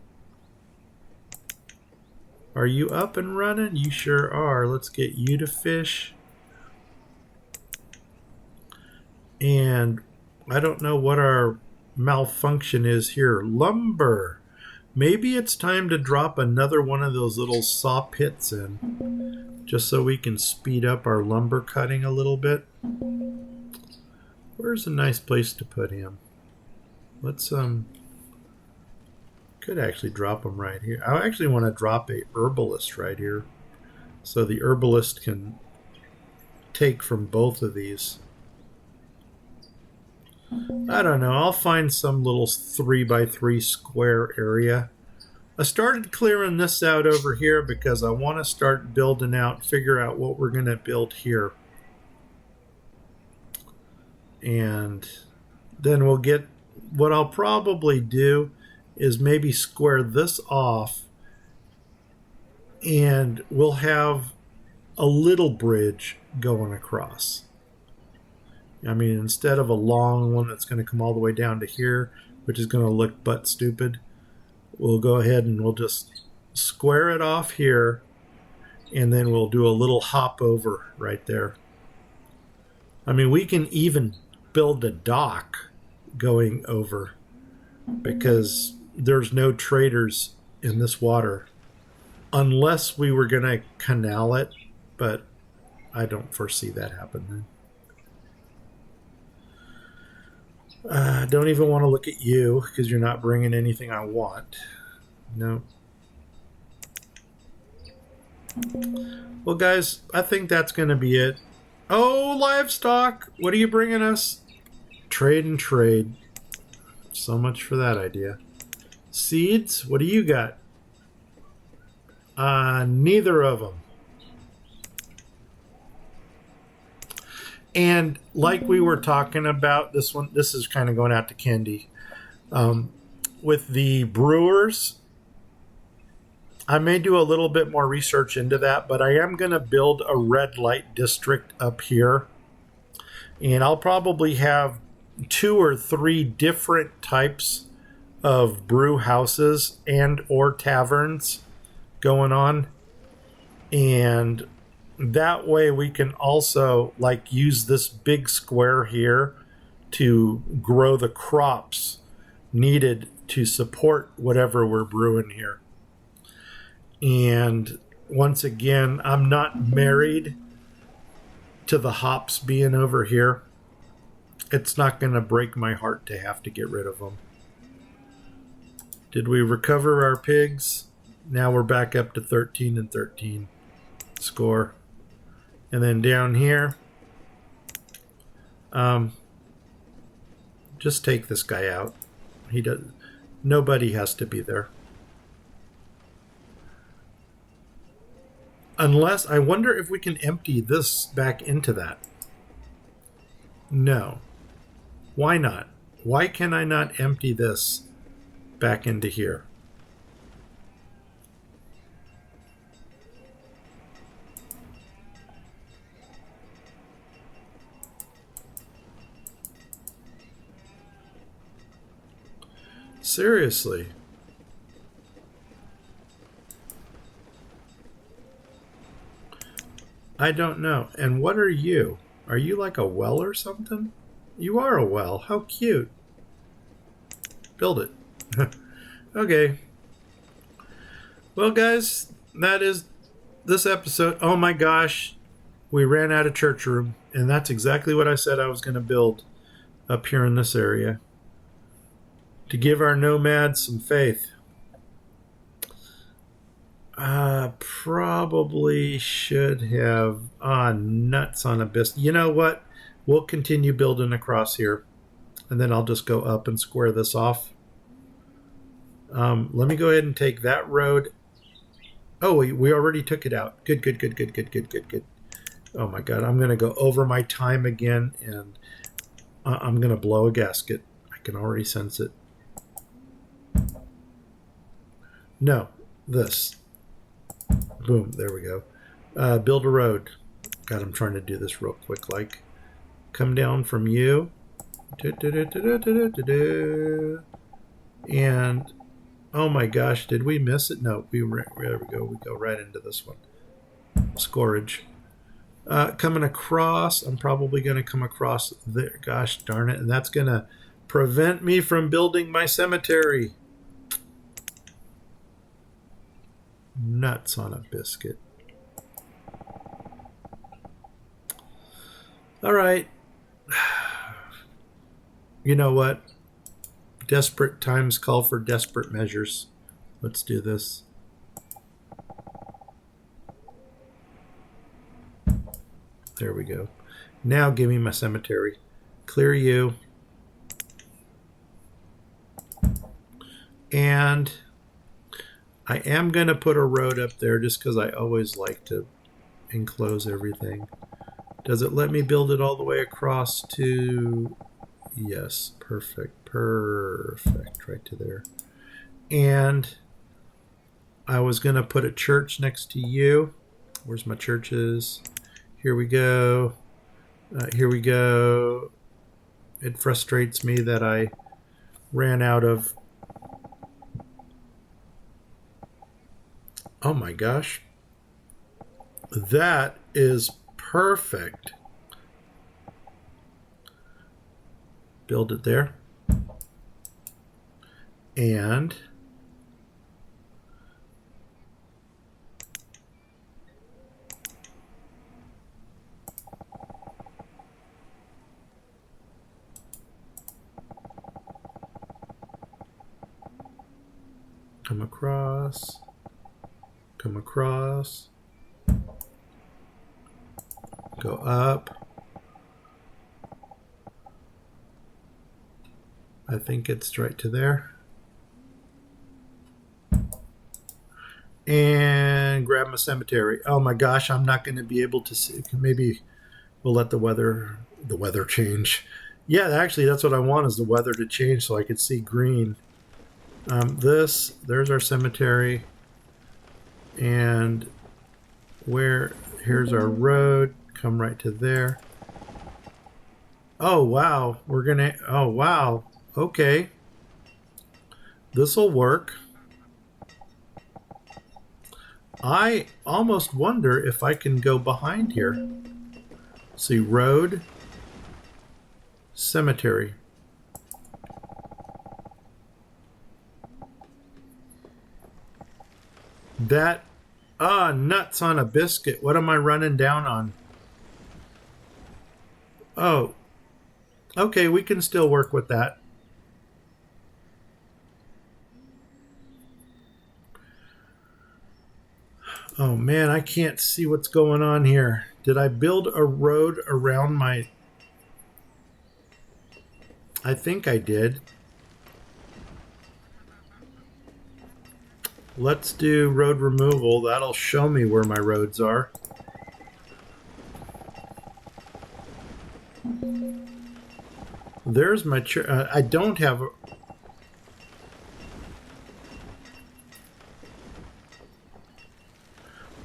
Are you up and running? You sure are. Let's get you to fish. And I don't know what our malfunction is here. Lumber. Maybe it's time to drop another one of those little saw pits in, just so we can speed up our lumber cutting a little bit. Where's a nice place to put him? Let's could actually drop him right here. I actually want to drop a herbalist right here. so the herbalist can take from both of these. I don't know. I'll find some little 3x3 square area. I started clearing this out over here because I want to start building out, figure out what we're going to build here. And then we'll get, what I'll probably do is maybe square this off, and we'll have a little bridge going across. I mean, instead of a long one that's going to come all the way down to here, which is going to look butt stupid, we'll go ahead and we'll just square it off here, and then we'll do a little hop over right there. I mean, we can even build a dock going over because there's no traders in this water unless we were going to canal it, but I don't foresee that happening. Don't even want to look at you because you're not bringing anything I want. No. Well, guys, I think that's going to be it. Oh, livestock! What are you bringing us? Trade and trade. So much for that idea. Seeds? What do you got? Neither of them. And like we were talking about, this is kind of going out to Candy. With the brewers, I may do a little bit more research into that, but I am going to build a red light district up here. And I'll probably have 2 or 3 different types of brew houses and or taverns going on. And that way we can also like use this big square here to grow the crops needed to support whatever we're brewing here. And once again, I'm not married to the hops being over here. It's not going to break my heart to have to get rid of them. Did we recover our pigs? Now we're back up to 13 and 13 score. And then down here, just take this guy out. Nobody has to be there. Unless, I wonder if we can empty this back into that. No. Why not? Why can I not empty this back into here? Seriously. I don't know. And what are you? Are you like a well or something? You are a well. How cute. Build it. Okay. Well, guys, that is this episode. Oh my gosh. We ran out of church room. And that's exactly what I said I was going to build up here in this area. To give our nomads some faith. Probably should have nuts on a biscuit. You know what? We'll continue building across here, and then I'll just go up and square this off. Let me go ahead and take that road. Oh, we already took it out. Good. Oh my God, I'm going to go over my time again, and I'm going to blow a gasket. I can already sense it. No, this. Boom, there we go. Build a road. God, I'm trying to do this real quick. Like, come down from you. And, oh my gosh, did we miss it? No, there we go. We go right into this one. Scorage. Coming across, I'm probably going to come across there. Gosh darn it. And that's going to prevent me from building my cemetery. Nuts on a biscuit. All right. You know what? Desperate times call for desperate measures. Let's do this. There we go. Now give me my cemetery. Clear you. And I am going to put a road up there just because I always like to enclose everything. Does it let me build it all the way across to... Yes, perfect, perfect, right to there. And I was going to put a church next to you. Where's my churches? Here we go. Here we go. It frustrates me that I ran out of... Oh my gosh. That is perfect. Build it there. And come across, come across, go up. I think it's right to there. And grab my cemetery. Oh my gosh, I'm not going to be able to see. Maybe we'll let the weather change. Yeah, actually, that's what I want, is the weather to change so I could see green. There's our cemetery. And here's our road. Come right to there. Oh, wow. Oh, wow. Okay. This'll work. I almost wonder if I can go behind here. See, road, cemetery. That, nuts on a biscuit. What am I running down on? Oh, okay, we can still work with that. Oh man, I can't see what's going on here. Did I build a road around my... I think I did. Let's do road removal. That'll show me where my roads are. There's my... I don't have...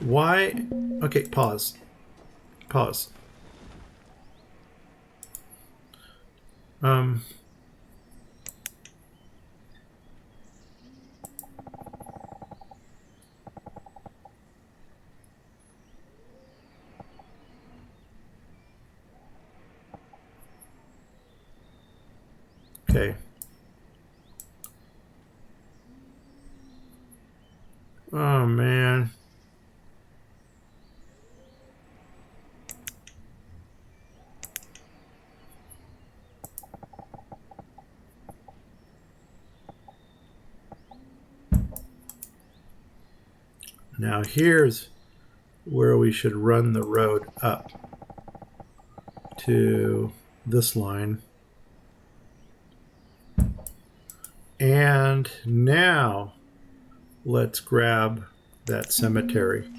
Why? Okay, pause. Pause. Okay. Oh, man. Now here's where we should run the road up to this line. And now let's grab that cemetery.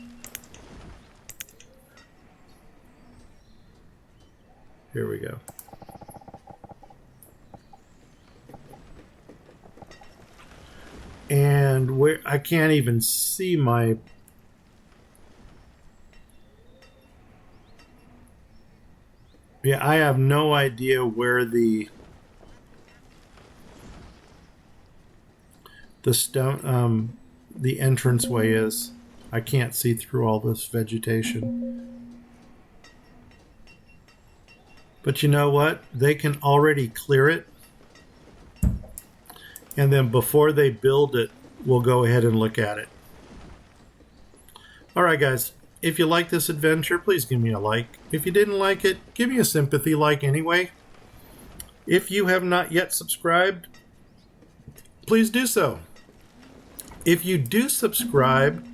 Here we go. And where I can't even see my... Yeah, I have no idea where the stone, the entranceway is. I can't see through all this vegetation. But you know what? They can already clear it. And then before they build it, we'll go ahead and look at it. All right, guys. If you like this adventure, please give me a like. If you didn't like it, give me a sympathy like anyway. If you have not yet subscribed, please do so. If you do subscribe,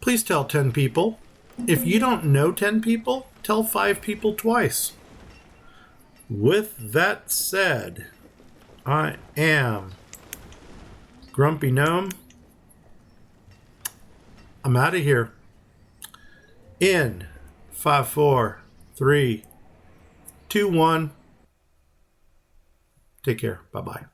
please tell 10 people. If you don't know 10 people, tell 5 people twice. With that said, I am Grumpy Gnome. I'm out of here. In 5, 4, 3, 2, 1. Take care. Bye-bye.